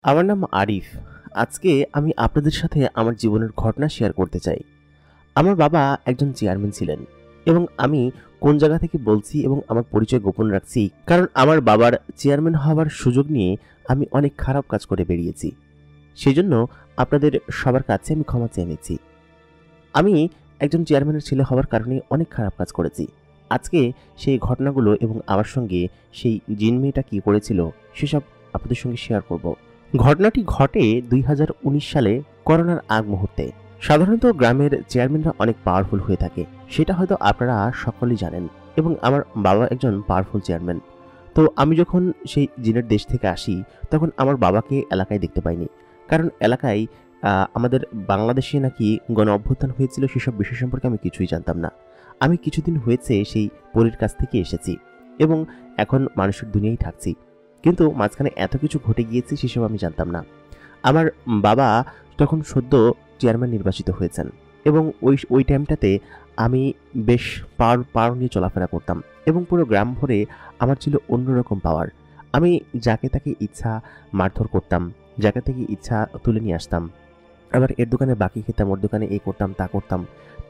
আমার নাম আরিফ। আজকে আমি আপনাদের সাথে আমার জীবনের ঘটনা শেয়ার করতে চাই। আমার বাবা একজন চেয়ারম্যান ছিলেন এবং আমি কোন জায়গা থেকে বলছি এবং আমার পরিচয় গোপন রাখছি কারণ আমার বাবার চেয়ারম্যান হওয়ার সুযোগ নিয়ে আমি অনেক খারাপ কাজ করে বেরিয়েছি। সেজন্য আপনাদের সবার কাছে আমি ক্ষমা চেয়ে নিচ্ছি। আমি একজন চেয়ারম্যানের ছেলে হওয়ার কারণে অনেক খারাপ কাজ করেছি। আজকে সেই ঘটনাগুলো এবং আমার সঙ্গে সেই জিন মেয়েটা কী করেছিল সেসব আপনাদের সঙ্গে শেয়ার করব। ঘটনাটি ঘটে 2019 সালে, করোনার আগ মুহূর্তে। সাধারণত গ্রামের চেয়ারম্যানরা অনেক পাওয়ারফুল হয়ে থাকে, সেটা হয়তো আপনারা সকলেই জানেন, এবং আমার বাবা একজন পাওয়ারফুল চেয়ারম্যান। তো আমি যখন সেই জিনের দেশ থেকে আসি তখন আমার বাবাকে এলাকায় দেখতে পাইনি, কারণ এলাকায় আমাদের বাংলাদেশে নাকি গণ অভ্যুত্থান হয়েছিল, সেসব বিষয় সম্পর্কে আমি কিছুই জানতাম না। আমি কিছুদিন হয়েছে সেই পরীর কাছ থেকে এসেছি এবং এখন মানুষের দুনিয়ায় থাকছি, কিন্তু মাঝখানে এত কিছু ঘটে গিয়েছে সেসব আমি জানতাম না। আমার বাবা তখন সদ্য চেয়ারম্যান নির্বাচিত হয়েছেন এবং ওই টাইমটাতে আমি বেশ পাওয়ার নিয়ে চলাফেরা করতাম এবং পুরো গ্রাম ভরে আমার ছিল অন্যরকম পাওয়ার। আমি যাকে তাকে ইচ্ছা মারধর করতাম, যাকে তাকে ইচ্ছা তুলে নিয়ে আসতাম। আবার এর দোকানে বাকি খেতাম, ওর দোকানে এই করতাম তা করতাম,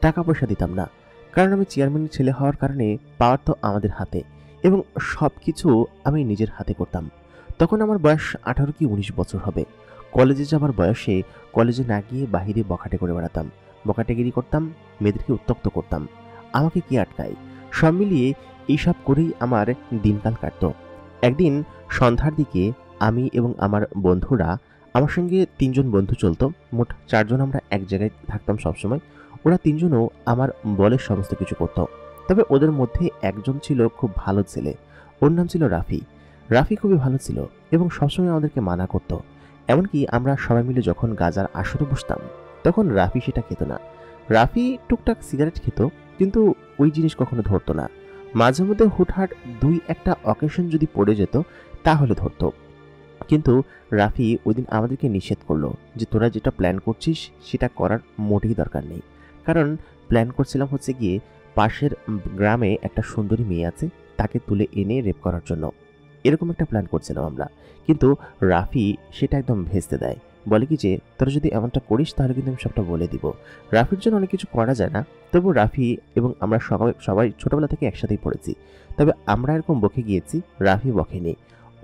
টাকা পয়সা দিতাম না, কারণ আমি চেয়ারম্যানের ছেলে হওয়ার কারণে পাওয়ার তো আমাদের হাতে এবং সব কিছু আমি নিজের হাতে করতাম। তখন আমার বয়স 18 কি 19 বছর হবে। কলেজে যাবার বয়সে কলেজে না গিয়ে বাহিরে বখাটে করে বেড়াতাম, বখাটেগিরি করতাম, মেয়েদেরকে উত্ত্যক্ত করতাম। আমাকে কি আটকায়? সব মিলিয়ে এইসব করেই আমার দিনকাল কাটত। একদিন সন্ধ্যার দিকে আমি এবং আমার বন্ধুরা, আমার সঙ্গে 3জন বন্ধু চলতো, মোট 4জন আমরা এক জায়গায় থাকতাম সবসময়। ওরা 3জনও আমার বলের সমস্ত কিছু করত। তবে ওদের মধ্যে একজন ছিল খুব ভালো ছেলে, ওর নাম ছিল রাফি। রাফি খুবই ভালো ছিল এবং সবসময় আমাদেরকে মানা করত। এমনকি আমরা সবাই মিলে যখন গাজার আসরে বসতাম তখন রাফি সেটা খেত না। রাফি টুকটাক সিগারেট খেত, কিন্তু ওই জিনিস কখনো ধরতো না। মাঝে মধ্যে হুটহাট 2-1টা অকেশন যদি পড়ে যেত তাহলে ধরতো, কিন্তু রাফি ওই দিন আমাদেরকে নিষেধ করলো যে তোরা যেটা প্ল্যান করছিস সেটা করার মোটেই দরকার নেই। কারণ প্ল্যান করছিলাম হচ্ছে গিয়ে পাশের গ্রামে একটা সুন্দরী মেয়ে আছে, তাকে তুলে এনে রেপ করার জন্য, এরকম একটা প্ল্যান করছিলাম আমরা। কিন্তু রাফি সেটা একদম ভেস্তে দেয়, বলে কি যে তোরা যদি এমনটা করিস তাহলে কিন্তু আমি সবটা বলে দিব। রাফির জন্য অনেক কিছু করা যায় না, তবু রাফি এবং আমরা সবাই ছোটবেলা থেকে একসাথেই পড়েছি, তবে আমরা এরকম বকে গিয়েছি, রাফি বকেনি।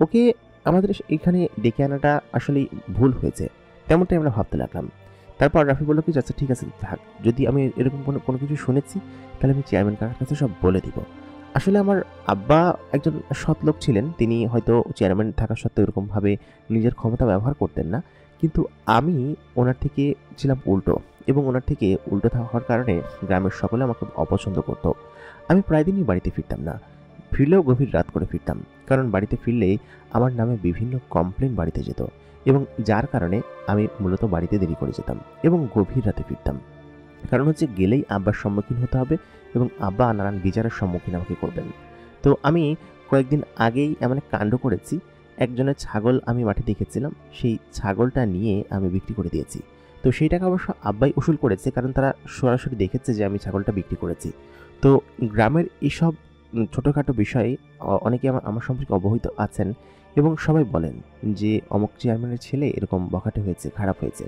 ওকে আমাদের এখানে ডেকে আনাটা আসলেই ভুল হয়েছে, তেমনটাই আমরা ভাবতে লাগলাম। তারপর রাফি বলল কি আচ্ছা ঠিক আছে থাক, যদি আমি এরকম কোনো কোনো কিছু শুনেছি তাহলে আমি চেয়ারম্যান কাকার কাছে সব বলে দিব। আসলে আমার আব্বা একজন সৎ লোক ছিলেন, তিনি হয়তো চেয়ারম্যান থাকা সত্ত্বেও এরকমভাবে নিজের ক্ষমতা ব্যবহার করতেন না, কিন্তু আমি ওনার থেকে ছিলাম উল্টো, এবং ওনার থেকে উল্টো হওয়ার কারণে গ্রামের সকলে আমাকে অপছন্দ করতো। আমি প্রায় দিনই বাড়িতে ফিরতাম না, ফিরলেও গভীর রাত করে ফিরতাম, কারণ বাড়িতে ফিরলেই আমার নামে বিভিন্ন কমপ্লেন বাড়িতে যেত, এবং যার কারণে আমি মূলত বাড়িতে দেরি করে যেতাম এবং গভীর রাতে ফিরতাম। কারণ হচ্ছে গেলেই আব্বার সম্মুখীন হতে হবে এবং আব্বা নানান বিচারের সম্মুখীন আমাকে করবেন। তো আমি কয়েকদিন আগেই এমন এক কাণ্ড করেছি, একজনের ছাগল আমি মাঠে দেখেছিলাম, সেই ছাগলটা নিয়ে আমি বিক্রি করে দিয়েছি। তো সেই টাকা অবশ্য আব্বাই উসুল করেছে, কারণ তারা সরাসরি দেখেছে যে আমি ছাগলটা বিক্রি করেছি। তো গ্রামের এইসব ছোটোখাটো বিষয়ে অনেকে আমার সম্পর্কে অবহিত আছেন এবং সবাই বলেন যে অমুক চেয়ারম্যানের ছেলে এরকম বখাটে হয়েছে, খারাপ হয়েছে।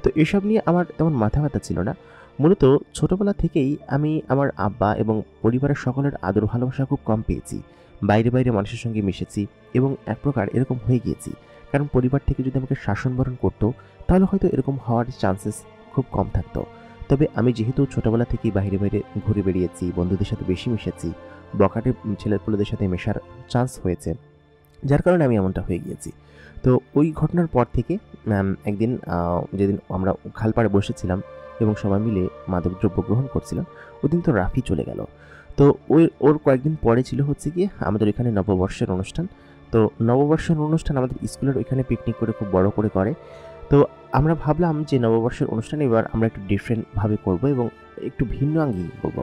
তো এসব নিয়ে আমার তেমন মাথা ব্যথা ছিল না। মূলত ছোটবেলা থেকেই আমি আমার আব্বা এবং পরিবারের সকলের আদর ভালোবাসা খুব কম পেয়েছি। বাইরে বাইরে মানুষের সঙ্গে মিশেছি এবং এক প্রকার এরকম হয়ে গিয়েছি, কারণ পরিবার থেকে যদি আমাকে শাসন বরণ করতো তাহলে হয়তো এরকম হওয়ার চান্সেস খুব কম থাকতো। তবে আমি যেহেতু ছোটবেলা থেকেই বাইরে বাইরে ঘুরে বেরিয়েছি, বন্ধুদের সাথে বেশি মিশেছি, বখাটে ছেলেপুলেদের সাথে মেশার চান্স হয়েছে, যার কারণে আমি এমনটা হয়ে গিয়েছি। তো ওই ঘটনার পর থেকে একদিন যেদিন আমরা খালপাড়ে বসেছিলাম এবং সবাই মিলে মাদকদ্রব্য গ্রহণ করছিলাম, ওদিন তো রাফি চলে গেল। তো ওর কয়েকদিন পরে ছিল হচ্ছে গিয়ে আমাদের এখানে নববর্ষের অনুষ্ঠান। তো নববর্ষের অনুষ্ঠান আমাদের স্কুলের ওইখানে পিকনিক করে খুব বড় করে। তো আমরা ভাবলাম যে নববর্ষের অনুষ্ঠানে এবার আমরা একটু ডিফারেন্টভাবে করব এবং একটু ভিন্ন আঙ্গিকে করব।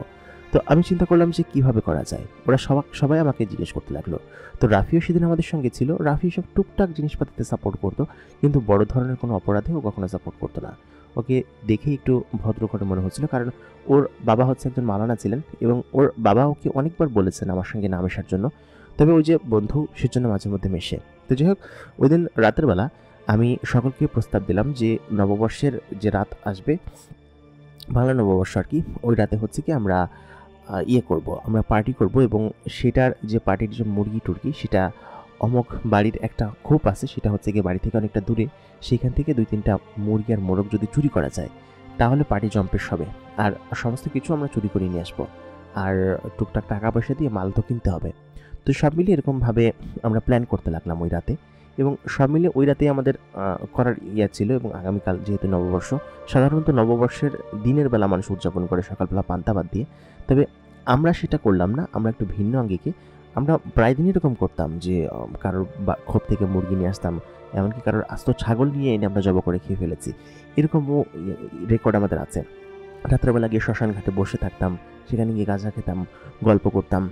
তো আমি চিন্তা করলাম যে কিভাবে করা যায়, ওরা সবাই আমাকে জিজ্ঞেস করতে লাগলো। তো রাফিও সেদিন আমাদের সঙ্গে ছিল। রাফি সব টুকটাক জিনিসপাতিতে সাপোর্ট করতো, কিন্তু বড় ধরনের কোনো অপরাধে ও কখনো সাপোর্ট করতো না। ওকে দেখে একটু ভদ্র করে মনে হচ্ছিল, কারণ ওর বাবা হচ্ছে একজন মাওলানা ছিলেন এবং ওর বাবা ওকে অনেকবার বলেছেন আমার সঙ্গে না মেশার জন্য, তবে ওই যে বন্ধু সেজন্য মাঝে মধ্যে মেশে। তো যাই হোক, ওই দিন রাতের বেলা আমি সকলকে প্রস্তাব দিলাম যে নববর্ষের যে রাত আসবে, বাংলা নববর্ষ আর কি, ওই রাতে হচ্ছে কি আমরা আমরা পার্টি করব, এবং সেটার যে পার্টির যে মুরগি টুরগি সেটা অমুক বাড়ির একটা খোপ আছে, সেটা হচ্ছে গিয়ে বাড়ি থেকে অনেকটা দূরে, সেখান থেকে 2-3টা মুরগি আর মোরগ যদি চুরি করা যায় তাহলে পার্টি জম্পেশ হবে। আর সমস্ত কিছু আমরা চুরি করে নিয়ে আসবো, আর টুকটাক টাকা পয়সা দিয়ে মাল তো কিনতে হবে। তো সব মিলিয়ে এরকমভাবে আমরা প্ল্যান করতে লাগলাম ওই রাতে, এবং সব মিলিয়ে ওই রাতে আমাদের করার ছিল। এবং আগামীকাল যেহেতু নববর্ষ, সাধারণত নববর্ষের দিনের বেলা মানুষ উদযাপন করে সকালবেলা পান্তা ভাত দিয়ে, তবে আমরা সেটা করলাম না, আমরা একটু ভিন্ন আঙ্গিকে আমরা প্রায় দিনই এরকম করতাম যে কারোর খোপ থেকে মুরগি নিয়ে আসতাম, এমনকি কারোর আস্ত ছাগল নিয়ে এনে আমরা জবাই করে খেয়ে ফেলেছি, এরকমও রেকর্ড আমাদের আছে। রাত্রেবেলা গিয়ে শ্মশান ঘাটে বসে থাকতাম, সেখানে গিয়ে গাঁজা খেতাম, গল্প করতাম,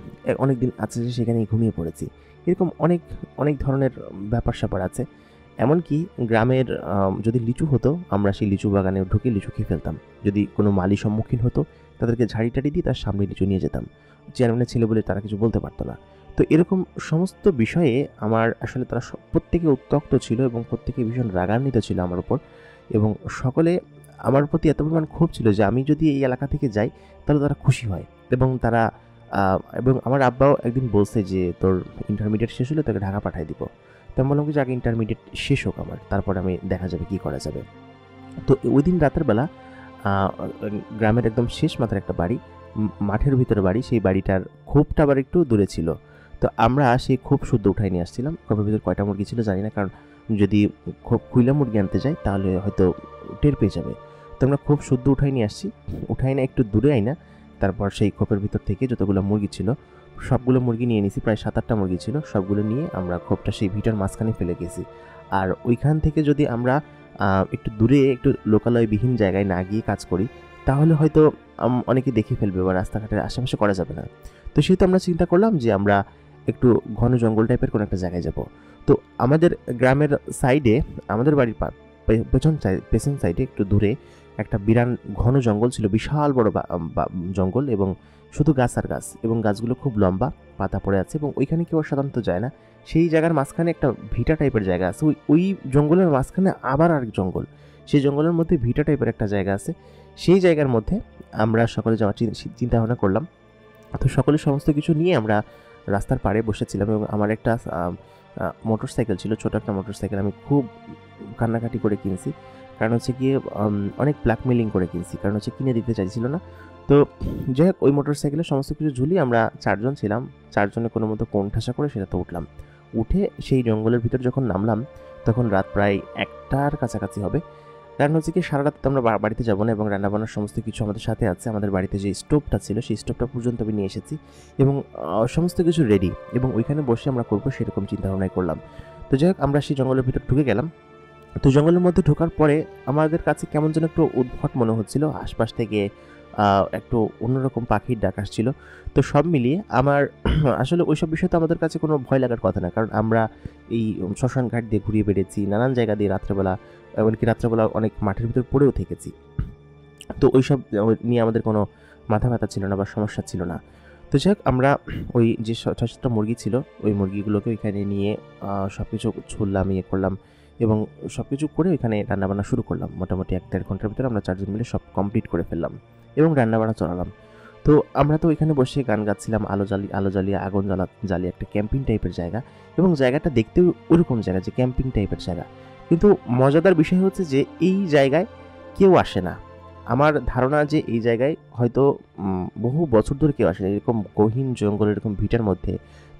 অনেক দিন আছে যে সেখানেই ঘুমিয়ে পড়েছি, এরকম অনেক অনেক ধরনের ব্যাপার স্যাপার আছে। এমনকি গ্রামের যদি লিচু হতো, আমরা সেই লিচু বাগানে ঢুকে লিচু খেয়ে ফেলতাম। যদি কোনো মালি সম্মুখীন হতো, তাদেরকে ঝাড়ি টাড়ি দিয়ে তার সামনে লিচু নিয়ে যেতাম। চেয়ারম্যানের ছেলে বলে তারা কিছু বলতে পারতো না। তো এরকম সমস্ত বিষয়ে আমার আসলে তারা প্রত্যেকে উত্ত্যক্ত ছিল, এবং প্রত্যেকে ভীষণ রাগান্বিত ছিল আমার উপর, এবং সকলে আমার প্রতি এত পরিমাণ ক্ষোভ ছিল যে আমি যদি এই এলাকা থেকে যাই তাহলে তারা খুশি হয়। এবং আমার আব্বাও একদিন বলছে যে তোর ইন্টারমিডিয়েট শেষ হলে তোকে ঢাকা পাঠিয়ে দিব। তো আমি বললাম যে আগে ইন্টারমিডিয়েট শেষ হোক আমার, তারপর আমি দেখা যাবে কী করা যাবে। তো ওই দিন রাতের বেলা গ্রামের একদম শেষ মাথার একটা বাড়ি, মাঠের ভিতরে বাড়ি, সেই বাড়িটার খোপটা আবার একটু দূরে ছিল। তো আমরা সেই খোপ শুদ্ধ উঠাই নিয়ে আসছিলাম। খোপের ভিতরে কয়টা মুরগি ছিল জানি না, কারণ যদি খোপ খুইলা মুরগি আনতে যাই তাহলে হয়তো টের পেয়ে যাবে। তো আমরা খোপ শুদ্ধ উঠাই নিয়ে আসছি, উঠাই না একটু দূরে আই না, তারপর সেই খোপের ভিতর থেকে যতগুলো মুরগি ছিল সবগুলো মুরগি নিয়ে নিয়েছি, প্রায় 7-8টা মুরগি ছিল, সবগুলো নিয়ে আমরা খোপটা সেই ভিটার মাঝখানে ফেলে গেছি। আর ওইখান থেকে যদি আমরা একটু দূরে একটু লোকালয়বিহীন জায়গায় না গিয়ে কাজ করি তাহলে হয়তো অনেকে দেখে ফেলবে বা রাস্তাঘাটের আশেপাশে করা যাবে না। তো সেহেতু আমরা চিন্তা করলাম যে আমরা একটু ঘন জঙ্গল টাইপের কোনো একটা জায়গায় যাব। তো আমাদের গ্রামের সাইডে, আমাদের বাড়ির পেছন সাইডে একটু দূরে একটা বিরান ঘন জঙ্গল ছিল, বিশাল বড় জঙ্গল, এবং শুধু গাছ আর গাছ, এবং গাছগুলো খুব লম্বা, পাতা পড়ে আছে, এবং ওইখানে কেউ সাধারণত যায় না। সেই জায়গার মাঝখানে একটা ভিটা টাইপের জায়গা আছে, ওই জঙ্গলের মাঝখানে আবার আরেক জঙ্গল, সেই জঙ্গলের মধ্যে ভিটা টাইপের একটা জায়গা আছে। সেই জায়গার মধ্যে আমরা সকলে যাওয়ার চিন্তা ভাবনা করলাম। তো সকলে সমস্ত কিছু নিয়ে আমরা রাস্তার পাড়ে বসেছিলাম, এবং আমার একটা মোটরসাইকেল ছিল, ছোটো একটা মোটরসাইকেল, আমি খুব কান্নাকাটি করে কিনছি, কারণ হচ্ছে গিয়ে অনেক ব্ল্যাকমেলিং করে কিনছি, কারণ হচ্ছে কিনে দিতে চাইছিল না। তো যাই হোক, ওই মোটরসাইকেলে সমস্ত কিছু ঝুলিয়ে আমরা 4জন ছিলাম, 4জনে কোনো মতো কোণ ঠাসা করে সেটাতে উঠলাম। উঠে সেই জঙ্গলের ভিতর যখন নামলাম তখন রাত প্রায় 1টার কাছাকাছি হবে। কারণ হচ্ছে কি সারা রাত তো আমরা বাড়িতে যাবো না, এবং রান্নাবান্নার সমস্ত কিছু আমাদের সাথে আছে। আমাদের বাড়িতে যে স্টোভটা ছিল সেই স্টোভটা পর্যন্ত আমি নিয়ে এসেছি, এবং সমস্ত কিছু রেডি, এবং ওইখানে বসে আমরা করবো সেরকম চিন্তাভাবনাই করলাম। তো যাই হোক, আমরা সেই জঙ্গলের ভিতর ঢুকে গেলাম। তো জঙ্গলের মধ্যে ঢোকার পরে আমাদের কাছে কেমন যেন একটু উদ্ভট মনে হচ্ছিল, আশপাশ থেকে একটু অন্যরকম পাখির ডাক আসছিল। তো সব মিলিয়ে আমার আসলে ওইসব বিষয়ে তো আমাদের কাছে কোনো ভয় লাগার কথা না, কারণ আমরা এই শ্মশান ঘাট দিয়ে ঘুরিয়ে বেড়েছি, নানান জায়গা দিয়ে রাত্রেবেলা, এমনকি রাত্রেবেলা অনেক মাঠের ভিতর পড়েও থেকেছি। তো ওইসব নিয়ে আমাদের কোনো মাথা ব্যথা ছিল না বা সমস্যা ছিল না। তো যাই হোক, আমরা ওই যে 6-7টা মুরগি ছিল ওই মুরগিগুলোকে ওইখানে নিয়ে সব কিছু ছুললাম, করলাম, এবং সব কিছু করে ওইখানে রান্নাবান্না শুরু করলাম। মোটামুটি 1-1.5 ঘন্টার ভিতরে আমরা 4জন মিলে সব কমপ্লিট করে ফেললাম এবং রান্নাবান্না চলালাম। তো আমরা তো ওইখানে বসে গান গাচ্ছিলাম, আলো জ্বালিয়ে আগুন জ্বালিয়ে একটা ক্যাম্পিং টাইপের জায়গা, এবং জায়গাটা দেখতেও ওইরকম জায়গা যে ক্যাম্পিং টাইপের জায়গা। কিন্তু মজাদার বিষয় হচ্ছে যে এই জায়গায় কেউ আসে না। আমার ধারণা যে এই জায়গায় হয়তো বহু বছর ধরে কেউ আসে না। এরকম গহীন জঙ্গল, এরকম ভিটার মধ্যে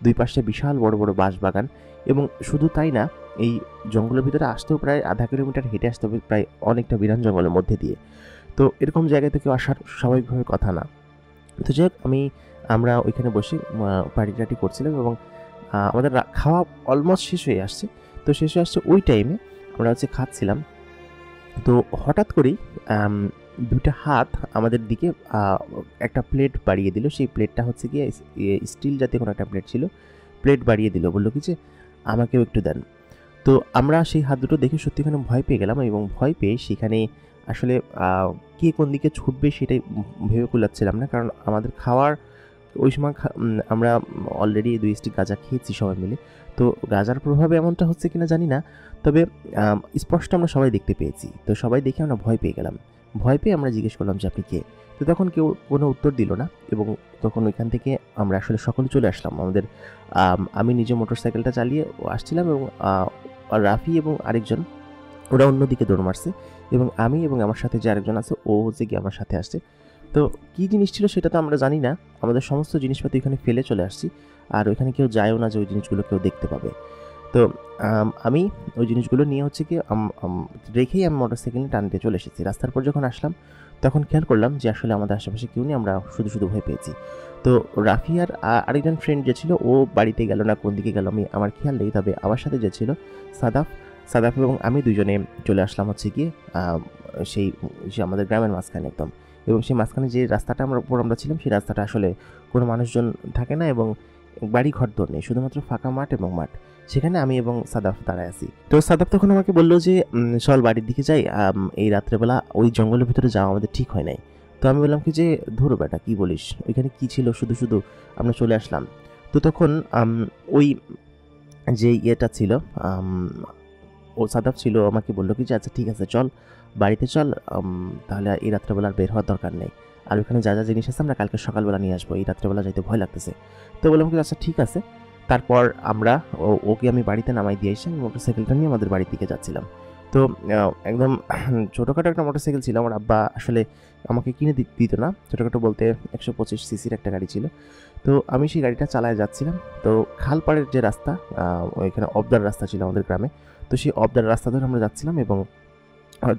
দুই পাশে বিশাল বড় বড় বাঁশ বাগান, এবং শুধু তাই না, এই জঙ্গলের ভিতরে আসতেও প্রায় আধা কিলোমিটার হেঁটে আসতে হবে, প্রায় অনেকটা বিরান জঙ্গলের মধ্যে দিয়ে। তো এরকম জায়গায় তো কেউ আসার স্বাভাবিকভাবে কথা না। তো যাই হোক, আমরা ওইখানে বসে পার্টি টাটি করছিলাম, এবং আমাদের খাওয়া অলমোস্ট শেষ হয়ে আসছে। তো শেষ হয়ে আসছে ওই টাইমে আমরা খাচ্ছিলাম। তো হঠাৎ করেই দুটা হাত আমাদের দিকে একটা প্লেট বাড়িয়ে দিল। সেই প্লেটটা হচ্ছে গিয়ে স্টিল জাতীয় কোনো একটা প্লেট ছিল। প্লেট বাড়িয়ে দিল, বললো কি যে আমাকেও একটু দেন। তো আমরা সেই হাত দুটো দেখে সত্যিখানে ভয় পেয়ে গেলাম, এবং ভয় পেয়ে সেখানে আসলে কে কোন দিকে ছুটবে সেটাই ভেবে কুলাচ্ছিলাম না, কারণ আমাদের খাওয়ার ওই সময় আমরা অলরেডি 2 স্টিক গাঁজা খেয়েছি সবাই মিলে। তো গাঁজার প্রভাবে এমনটা হচ্ছে কিনা জানি না, তবে স্পষ্ট আমরা সবাই দেখতে পেয়েছি। তো সবাই দেখে আমরা ভয় পেয়ে গেলাম। ভয় পেয়ে আমরা জিজ্ঞেস করলাম যে, "আপনি কে?" তো তখন কেউ কোনো উত্তর দিল না এবং তখন ওইখান থেকে আমরা আসলে সকলে চলে আসলাম। আমি নিজে মোটরসাইকেলটা চালিয়ে আসছিলাম এবং রাফি এবং আরেকজন ওরা অন্যদিকে দৌড় মারছে এবং আমি এবং আমার সাথে যে আরেকজন আছে ও হচ্ছে গিয়ে আমার সাথে আসছে। তো কী জিনিস ছিল সেটা তো আমরা জানি না। আমাদের সমস্ত জিনিসপাতি ওইখানে ফেলে চলে আসছি। আর ওইখানে কেউ যায়ও না যে ওই জিনিসগুলো কেউ দেখতে পাবে। তো আমি ওই জিনিসগুলো নিয়ে হচ্ছে গিয়ে রেখেই আমি মোটরসাইকেল নিয়ে টান দিয়ে চলে এসেছি। রাস্তার পর যখন আসলাম তখন খেয়াল করলাম যে আসলে আমাদের আশেপাশে কেউ নেই, আমরা শুধু ভয় পেয়েছি। তো রাফি আর আরেকজন ফ্রেন্ড যে ছিল ও বাড়িতে গেল না কোন দিকে গেল আমার খেয়াল নেই। তবে আমার সাথে যে ছিল সাদাফ এবং আমি দুজনে চলে আসলাম হচ্ছে গিয়ে সেই আমাদের গ্রামের মাঝখানে একদম। এবং সেই মাঝখানে যে রাস্তাটা আমরা ছিলাম সেই রাস্তাটা আসলে কোনো মানুষজন থাকে না এবং বাড়ি ঘরদোর নেই, শুধুমাত্র ফাঁকা মাঠ এবং মাঠ। সেখানে আমি এবং সাদাফ দাঁড়ায় আছি। তো সাদাফ তখন আমাকে বলল যে, চল বাড়ির দিকে যাই, এই রাত্রেবেলা ওই জঙ্গলের ভিতরে যাওয়া আমাদের ঠিক হয় নাই। তো আমি বললাম কি যে, ধুরো বেটা কী বলিস, ওইখানে কী ছিল, শুধু আমরা চলে আসলাম। তো তখন ওই যে ইয়েটা ছিল, ও সাদাফ ছিল, আমাকে বললো কি যে, আচ্ছা ঠিক আছে চল বাড়িতে চল, তাহলে এই রাত্রেবেলা আর বের হওয়ার দরকার নেই। আর ওইখানে যা জিনিস আছে আমরা কালকে সকালবেলা নিয়ে আসবো, এই রাত্রেবেলা যাইতে ভয় লাগতেছে। তো বললাম কি আচ্ছা ঠিক আছে। তারপর ওকে আমি বাড়িতে নামাই দিয়ে এসে মোটরসাইকেলটা নিয়ে আমাদের বাড়ির দিকে যাচ্ছিলাম। তো একদম ছোটোখাটো একটা মোটরসাইকেল ছিল, আমার আব্বা আসলে আমাকে কিনে দিত না। ছোটোখাটো বলতে 125 সিসির একটা গাড়ি ছিল। তো আমি সেই গাড়িটা চালায় যাচ্ছিলাম। তো খালপাড়ের যে রাস্তা, ওইখানে অবদার রাস্তা ছিল আমাদের গ্রামে। তো সেই অবদার রাস্তা ধরে আমরা যাচ্ছিলাম এবং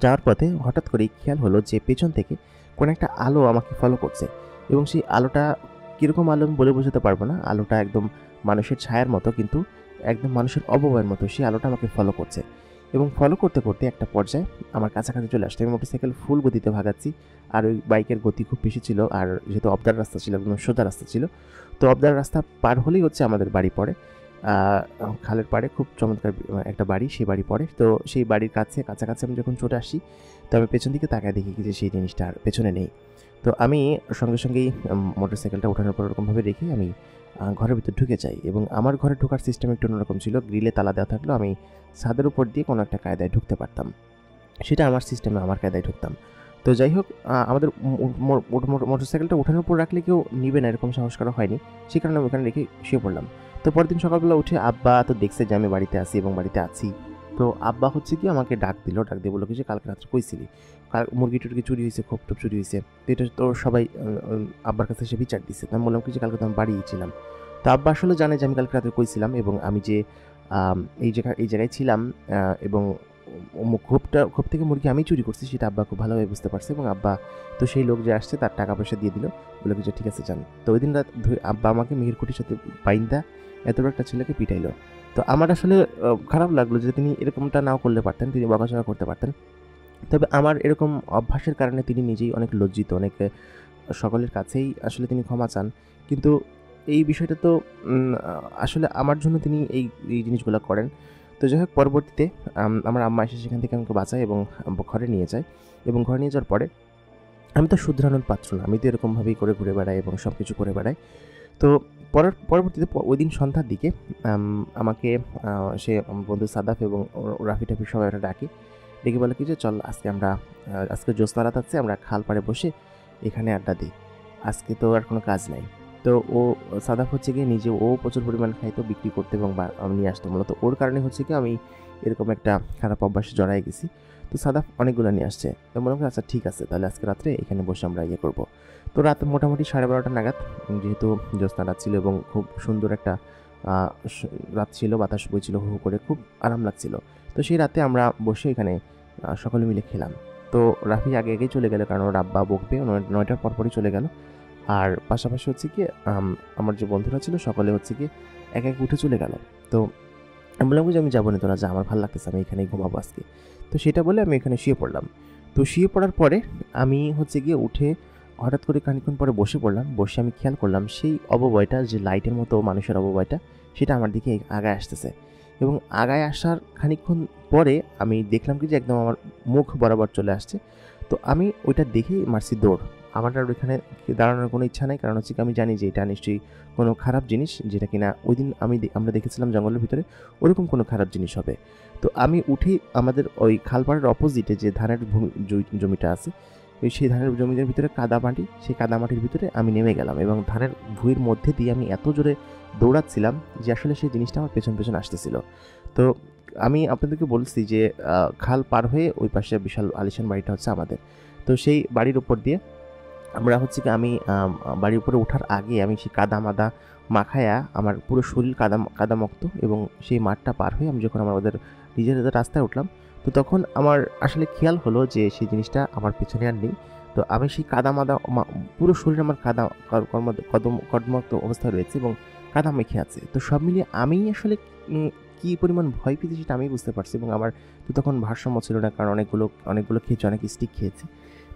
যাওয়ার পথে হঠাৎ করেই খেয়াল হলো যে পেছন থেকে কোনো একটা আলো আমাকে ফলো করছে এবং সেই আলোটা কীরকম আলো আমি বলে বোঝাতে পারবো না। আলোটা একদম মানুষের ছায়ার মতো, কিন্তু একদম মানুষের অবয়বের মতো সেই আলোটা আমাকে ফলো করছে এবং ফলো করতে করতে একটা পর্যায়ে আমার কাছাকাছি চলে আসছে। আমি মোটরসাইকেল ফুল গতিতে ভাগাচ্ছি আর ওই বাইকের গতি খুব বেশি ছিল। আর যেহেতু অবদার রাস্তা ছিল, একদম সোজা রাস্তা ছিল, তো অবদার রাস্তা পার হলেই হচ্ছে আমাদের বাড়ি পড়ে। খালের পাড়ে খুব চমৎকার একটা বাড়ি, সেই বাড়ি পড়ে। তো সেই বাড়ির কাছাকাছি আমি যখন চলে আসি, তো আমি পেছন দিকে তাকায় দেখি যে সেই জিনিসটা আর পেছনে নেই। তো আমি সঙ্গেই মোটরসাইকেলটা ওঠানোর পর ওরকমভাবে রেখে আমি ঘরের ভিতর ঢুকে যাই এবং আমার ঘরে ঢোকার সিস্টেম একটু অন্যরকম ছিল। গ্রিলে তালা দেওয়া থাকলেও আমি ছাদের উপর দিয়ে কোনো একটা কায়দায় ঢুকতে পারতাম। সেটা আমার সিস্টেমে, আমার কায়দায় ঢুকতাম। তো যাই হোক, আমাদের মোটরসাইকেলটা উঠানোর উপর রাখলে কেউ নিবে না এরকম সাহস করা হয়নি। সে কারণে আমি ওখানে রেখে শুয়ে পড়লাম। তো পরের দিন সকালবেলা উঠে আব্বা তো দেখছে যে আমি বাড়িতে আছি এবং বাড়িতে আছি। তো আব্বা হচ্ছে কি আমাকে ডাক দিয়ে বললো কি যে, কালকে রাত্রে কইছিলি মুরগি টুরগি চুরি হয়েছে, খোপ টোপ চুরি হয়েছে। তো এটা তো সবাই আব্বার কাছে এসে বিচার দিচ্ছে। তো আমি বললাম কি যে, কালকে তো আমি বাড়িই ছিলাম। তো আব্বা আসলে জানে যে আমি কালকে রাত্রে কইছিলাম এবং আমি যে এই জায়গায় ছিলাম এবং খোপ থেকে মুরগি আমি চুরি করছি সেটা আব্বা খুব ভালোভাবে বুঝতে পারছে এবং আব্বা তো সেই লোক যে আসছে তার টাকা পয়সা দিয়ে দিল, বলে যে ঠিক আছে যান। তো ওই দিন রাত আব্বা আমাকে মিহির খুঁটির সাথে বাইন্দা এত বড় একটা ছেলেকে পিটাইলো। তো আমার আসলে খারাপ লাগলো যে তিনি এরকমটা নাও করলে পারতেন, তিনি বকাঝকা করতে পারতেন। তবে আমার এরকম অভ্যাসের কারণে তিনি নিজেই অনেক লজ্জিত, অনেক সকলের কাছেই আসলে তিনি ক্ষমা চান। কিন্তু এই বিষয়টা তো আসলে আমার জন্য তিনি এই জিনিসগুলো করেন। তো যাই হোক, পরবর্তীতে আমার আম্মা এসে সেখান থেকে আমাকে বাঁচায় এবং ঘরে নিয়ে যায় এবং ঘরে নিয়ে যাওয়ার পরে আমি তো শুধরানোর পাত্র না, আমি তো এরকমভাবেই করে ঘুরে বেড়াই এবং সব কিছু করে বেড়াই। তো পরবর্তীতে ওই দিন সন্ধ্যার দিকে আমাকে সে বন্ধু সাদাফ এবং রাফি টাফি সবাই ওটা ডেকে বলে কি যে, চল আজকে জ্যোৎস্না রাত আছে, আমরা খাল পাড়ে বসে এখানে আড্ডা দিই, আজকে তো আর কোনো কাজ নাই। তো সাদাফ হচ্ছে গিয়ে নিজে প্রচুর পরিমাণ খাইতো, বিক্রি করতে এবং নিয়ে আসতো। মূলত ওর কারণে হচ্ছে কি আমি এরকম একটা খারাপ অভ্যাসে জড়াই গেছি। তো সাদাফ অনেকগুলো নিয়ে আসছে। তো মনে করি আচ্ছা ঠিক আছে, তাহলে আজকে রাত্রে এখানে বসে আমরা করবো। তো রাত মোটামুটি 12:30 নাগাদ, যেহেতু জ্যোৎস্না রাত ছিল এবং খুব সুন্দর একটা রাত ছিল, বাতাস বইছিল হু হু করে, খুব আরাম লাগছিল। তো সেই রাতে আমরা বসে এখানে সকলে মিলে খেলাম। তো রাফি আগেই চলে গেল, কারণ ওর আব্বা বকবে, 9টার পরপরই চলে গেল। আর পাশাপাশি হচ্ছে কি আমার যে বন্ধুরা ছিল সকলে হচ্ছে কি এক উঠে চলে গেল। তো আমি বললাম যে, আমি যাবো না, তোরা যা, আমার ভালো লাগতেছে, আমি এখানেই ঘুমাবো আজকে। তো সেটা বলে আমি এখানে শুয়ে পড়লাম। তো শুয়ে পড়ার পরে আমি হচ্ছে গিয়ে উঠে হঠাৎ করে খানিকক্ষণ পরে বসে পড়লাম। বসে আমি খেয়াল করলাম সেই অবয়বটা, যে লাইটের মতো মানুষের অবয়বটা, সেটা আমার দিকে আগায় আসতেছে এবং আগায় আসার খানিকক্ষণ পরে আমি দেখলাম কি যে একদম আমার মুখ বরাবর চলে আসছে। তো আমি ওইটা দেখেই মারছি দৌড়। আমার আর ওইখানে দাঁড়ানোর কোনো ইচ্ছা নাই, কারণ হচ্ছে কি আমি জানি যে এটা নিশ্চয়ই কোনো খারাপ জিনিস, যেটা কিনা ওই দিন আমরা দেখেছিলাম জঙ্গলের ভিতরে ওরকম কোনো খারাপ জিনিস হবে। তো আমি উঠেই আমাদের ওই খালপাড়ের অপোজিটে যে ধানের জমিটা আছে, সেই ধানের জমির ভিতরে কাদামাটি, সেই কাদামাটির ভিতরে আমি নেমে গেলাম এবং ধানের ভুঁইয়ের মধ্যে দিয়ে আমি এত জোরে দৌড়াচ্ছিলাম যে আসলে সেই জিনিসটা আমার পেছন পেছন আসতেছিল। তো আমি আপনাদেরকে বলছি যে খাল পার হয়ে ওই পাশে বিশাল আলিশান বাড়িটা হচ্ছে আমাদের। তো সেই বাড়ির উপর দিয়ে আমরা হচ্ছে কি আমি বাড়ির উপরে ওঠার আগে আমি সেই কাদা মাদা মাখায়া আমার পুরো শরীর কাদামুক্ত, এবং সেই মাঠটা পার হয়ে আমি যখন আমাদের নিজের রাস্তায় উঠলাম, তো তখন আমার আসলে খেয়াল হলো যে সেই জিনিসটা আমার পেছনে আর নেই। তো আমি সেই কাদা মাদা পুরো শরীর আমার কর্মক্ত অবস্থায় রয়েছে এবং কাদা মেখে আছে। তো সব মিলিয়ে আমি আসলে কী পরিমাণ ভয় পেয়েছি সেটা আমি বুঝতে পারছি, এবং আমার তো তখন ভারসাম্য ছিল না, কারণ অনেকগুলো খেয়েছি, অনেক স্টিক খেয়েছি।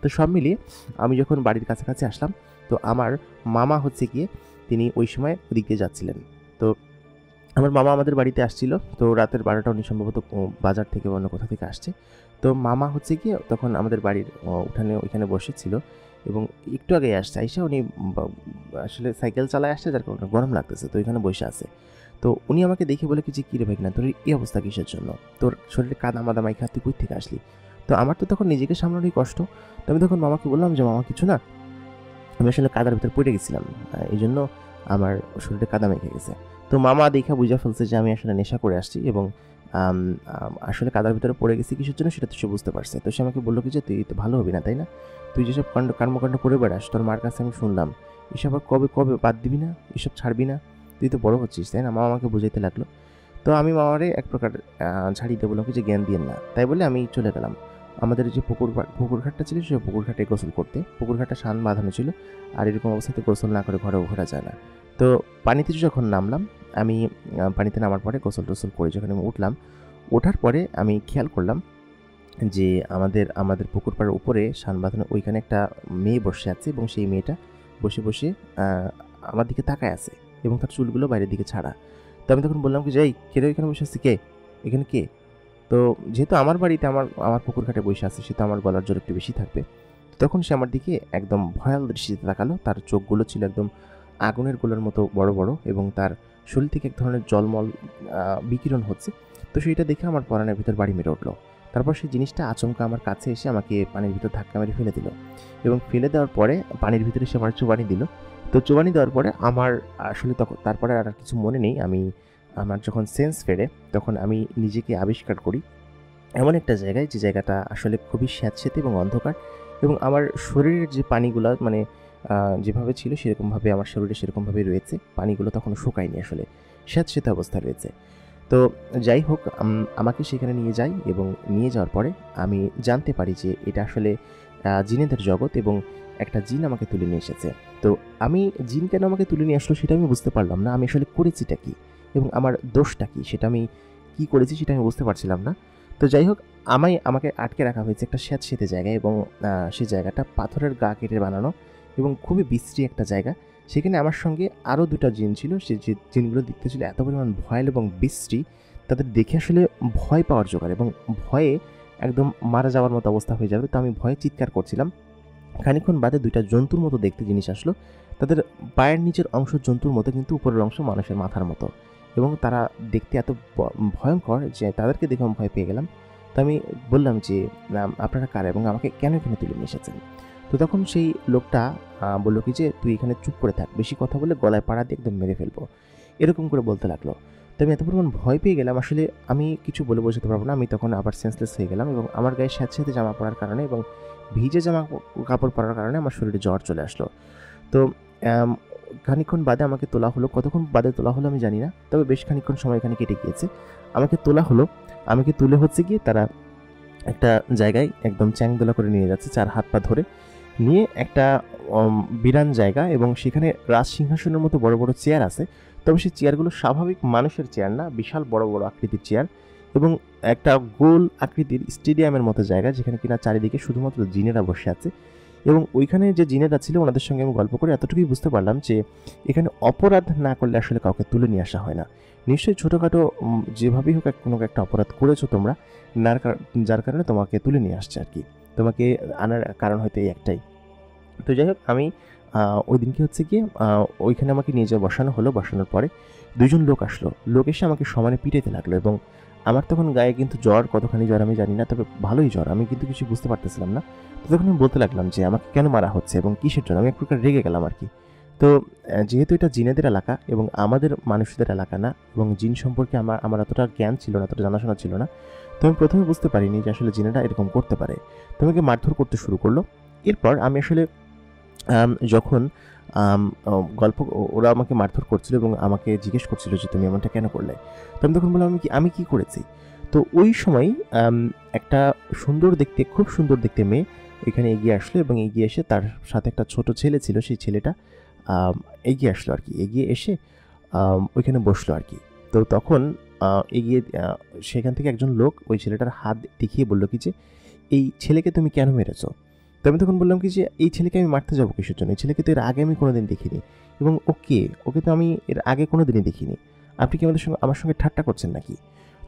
তো সব মিলিয়ে আমি যখন বাড়ির কাছাকাছি আসলাম, তো আমার মামা হচ্ছে গিয়ে তিনি ওই সময় ওদিক দিয়ে যাচ্ছিলেন। তো আমার মামা আমাদের বাড়িতে আসছিল, তো রাতের 12টা উনি সম্ভবত বাজার থেকে অন্য কোথা থেকে আসছে। তো মামা হচ্ছে গিয়ে তখন আমাদের বাড়ির উঠানে ওইখানে বসেছিল, এবং একটু আগে আসছে আইসা উনি আসলে সাইকেল চালায় আসছে, যার কারণে গরম লাগতেছে, তো ওইখানে বসে আছে। তো উনি আমাকে দেখে বলে কি যে কী রে ভাই, না তোর এই অবস্থা কিসের জন্য, তোর শরীরে কাদা মাদা মাইখা তুই কই থেকে আসলি? তো আমার তো তখন নিজেকে সামলানোরই কষ্ট। তো আমি তখন মামাকে বললাম যে মামা কিছু না, আমি আসলে কাদার ভিতরে পড়ে গেছিলাম, এই জন্য আমার শরীরে কাদা মেখে গেছে। তো মামা দেখা বুঝা ফেলছে যে আমি আসলে নেশা করে আসছি, এবং আসলে কাদার ভিতরে পড়ে গেছি কিসের জন্য সেটা তো সে বুঝতে পারছে। তো সে আমাকে বললো কি যে তুই তো ভালো হবি না, তাই না? তুই যেসব কর্মকাণ্ড করে বেড়াস, তোর মার কাছে আমি শুনলাম, এসব আর কবে কবে বাদ দিবি না, এসব ছাড়বি না, তুই তো বড় হচ্ছিস, তাই না? মামা আমাকে বুঝাইতে লাগলো। তো আমি মামারে এক প্রকার ঝাড়ি দিয়ে বললাম কি যে জ্ঞান দিয়েন না, তাই বলে আমি চলে গেলাম আমাদের যে পুকুর ঘাটটা ছিল, সেই পুকুর ঘাটে গোসল করতে। পুকুর ঘাটটা শান বাঁধানো ছিল, আর এরকম অবস্থাতে গোসল না করে ঘরেও ঘোরা যায় না। তো পানিতে যখন নামলাম, আমি পানিতে নামার পরে গোসল টোসল করে যখন আমি উঠলাম, ওঠার পরে আমি খেয়াল করলাম যে আমাদের পুকুর পাড়ের উপরে শান বাঁধানো ওইখানে একটা মেয়ে বসে আছে, এবং সেই মেয়েটা বসে বসে আমার দিকে তাকায় আছে, এবং তার চুলগুলো বাইরের দিকে ছাড়া। তো আমি তখন বললাম কি যে এই কে রে, এখানে বসে আছে, কে এখানে কে? তো যেহেতু আমার বাড়িতে আমার পুকুর ঘাটে বসে আছে, সে তো আমার গলার জোর একটু বেশি থাকবে। তখন সে আমার দিকে একদম ভয়াল দৃষ্টিতে তাকালো। তার চোখগুলো ছিল একদম আগুনের গোলার মতো বড় বড়, এবং তার শরীর থেকে এক ধরনের জলমল বিকিরণ হচ্ছে। তো সেইটা দেখে আমার পরাণের ভিতর বাড়ি মেরে উঠলো। তারপর সেই জিনিসটা আচমকা আমার কাছে এসে আমাকে পানির ভিতর ধাক্কা মেরে ফেলে দিল, এবং ফেলে দেওয়ার পরে পানির ভিতরে সে আমার চুবানি দিল। তো চুবানি দেওয়ার পরে আমার আসলে তখন তারপরে আর কিছু মনে নেই। আমার যখন সেন্স ফেরে, তখন আমি নিজেকে আবিষ্কার করি এমন একটা জায়গায়, যে জায়গাটা আসলে খুবই স্যাঁতসেঁতে এবং অন্ধকার, এবং আমার শরীরের যে পানিগুলো মানে যেভাবে ছিল সেরকমভাবে আমার শরীরে সেরকমভাবেই রয়েছে, পানিগুলো তখনও শুকায়নি, আসলে স্যাঁতসেঁতে অবস্থা রয়েছে। তো যাই হোক, আমাকে সেখানে নিয়ে যায়, এবং নিয়ে যাওয়ার পরে আমি জানতে পারি যে এটা আসলে জিনেদের জগৎ, এবং একটা জিন আমাকে তুলে নিয়ে এসেছে। তো আমি জিন কেন আমাকে তুলে নিয়ে আসলো সেটা আমি বুঝতে পারলাম না। আমি আসলে করেছিটা কী এবং আমার দোষটা কী, সেটা আমি কী করেছি সেটা আমি বুঝতে পারছিলাম না। তো যাই হোক, আমাকে আটকে রাখা হয়েছে একটা স্যাঁতসেঁতে জায়গায়, এবং সেই জায়গাটা পাথরের গা কেটে বানানো, এবং খুবই বিশ্রী একটা জায়গা। সেখানে আমার সঙ্গে আরও 2টা জিন ছিল। সেই জিনগুলো দেখতে ছিল এত পরিমাণ ভয়াল এবং বিশ্রী, তাদের দেখে আসলে ভয় পাওয়ার জোগাড়, এবং ভয়ে একদম মারা যাওয়ার মতো অবস্থা হয়ে যাবে। তো আমি ভয়ে চিৎকার করছিলাম। খানিকক্ষণ বাদে 2টা জন্তুর মতো দেখতে জিনিস আসলো। তাদের পায়ের নিচের অংশ জন্তুর মতো, কিন্তু উপরের অংশ মানুষের মাথার মতো, এবং তারা দেখতে এত ভয়ঙ্কর যে তাদেরকে দেখে আমি ভয় পেয়ে গেলাম। তো আমি বললাম যে আপনারা কারা এবং আমাকে কেন এখানে তুলে নিয়ে এসেছেন? তো তখন সেই লোকটা বলল কি যে তুই এখানে চুপ করে থাক, বেশি কথা বলে গলায় পাড়া দিয়ে একদম মেরে ফেলবো, এরকম করে বলতে লাগলো। তো আমি এত পরিমাণ ভয় পেয়ে গেলাম, আসলে আমি কিছু বলে বোঝাতে পারবো না। আমি তখন আবার সেন্সলেস হয়ে গেলাম, এবং আমার গায়ে স্যাঁতসেঁতে জামা পরার কারণে এবং ভিজে জামা কাপড় পরার কারণে আমার শরীরে জ্বর চলে আসলো। তো খানিকক্ষণ বাদে আমাকে তোলা হলো, কতক্ষণ বাদে তোলা হলো আমি জানি না, তবে বেশ খানিকক্ষণ সময় এখানে কেটে গিয়েছে। আমাকে তোলা হলো, আমাকে তুলে হচ্ছে গিয়ে তারা একটা জায়গায় একদম চ্যাংদোলা করে নিয়ে যাচ্ছে, 4 হাত পা ধরে নিয়ে একটা বিরান জায়গা, এবং সেখানে রাজসিংহাসনের মতো বড় বড় চেয়ার আছে। তবে সেই চেয়ারগুলো স্বাভাবিক মানুষের চেয়ার না, বিশাল বড় বড় আকৃতির চেয়ার, এবং একটা গোল আকৃতির স্টেডিয়ামের মতো জায়গা, যেখানে কিনা চারিদিকে শুধুমাত্র জিনেরা বসে আছে। এবং ওইখানে যে জিনেরা ছিল ওনাদের সঙ্গে আমি গল্প করে এতটুকুই বুঝতে পারলাম যে এখানে অপরাধ না করলে আসলে কাউকে তুলে নিয়ে আসা হয় না। নিশ্চয়ই ছোটোখাটো যেভাবেই হোক কোনো একটা অপরাধ করেছো তোমরা, যার কারণে তোমাকে তুলে নিয়ে আসছে আর কি। তোমাকে আনার কারণ হয়তো এই একটাই। তো যাই হোক আমি ওই দিনকে হচ্ছে গিয়ে ওইখানে আমাকে নিয়ে যাওয়া বসানো হলো। বসানোর পরে ২ জন লোক আসলো। লোক এসে আমাকে সমানে পিটাইতে লাগলো এবং আমার তখন গায়ে কিন্তু জ্বর, কতখানি জ্বর আমি জানি না, তবে ভালোই জ্বর। আমি কিন্তু কিছু বুঝতে পারতেছিলাম না। তো তখন আমি বলতে লাগলাম যে আমাকে কেন মারা হচ্ছে এবং কিসের জন্য? আমি এক প্রকার রেগে গেলাম আরকি। তো যেহেতু এটা জিনেদের এলাকা এবং আমাদের মানুষদের এলাকা না, এবং জিন সম্পর্কে আমার অতটা জ্ঞান ছিল না, অতটা জানাশোনা ছিল না। তো আমি ১ম এ বুঝতে পারিনি যে আসলে জিনেরা এরকম করতে পারে। তো আমাকে মারধর করতে শুরু করলো। এরপর আমি আসলে যখন আম অ গল্প ওরা আমাকে মারধর করছিল এবং আমাকে জিজ্ঞেস করছিল যে, "তুমি এমনটা কেন করলে?" তো আমি তখন বললাম, "আমি কি করেছি?" তো ওই সময় আম একটা খুব সুন্দর দেখতে মেয়ে এখানে এগিয়ে আসলো এবং এগিয়ে এসে তার সাথে একটা ছোট ছেলে ছিল। সেই ছেলেটা আম এগিয়ে আসলো আরকি। এগিয়ে এসে ওইখানে বসলো আরকি। তো তখন আ এগিয়ে আ সেখান থেকে একজন লোক ওই ছেলেটার হাত দেখিয়ে বলল কি যে, "এই ছেলেকে তুমি কেন মেরেছ?" তো আমি তখন বললাম কি যে, "এই ছেলেকে আমি মারতে যাবো কিসের জন্য? এই ছেলেকে তো এর আগে আমি কোনোদিন দেখিনি এবং ও কে? ওকে তো আমি এর আগে কোনোদিনই দেখিনি। আপনি কি আমার সঙ্গে ঠাট্টা করছেন নাকি?"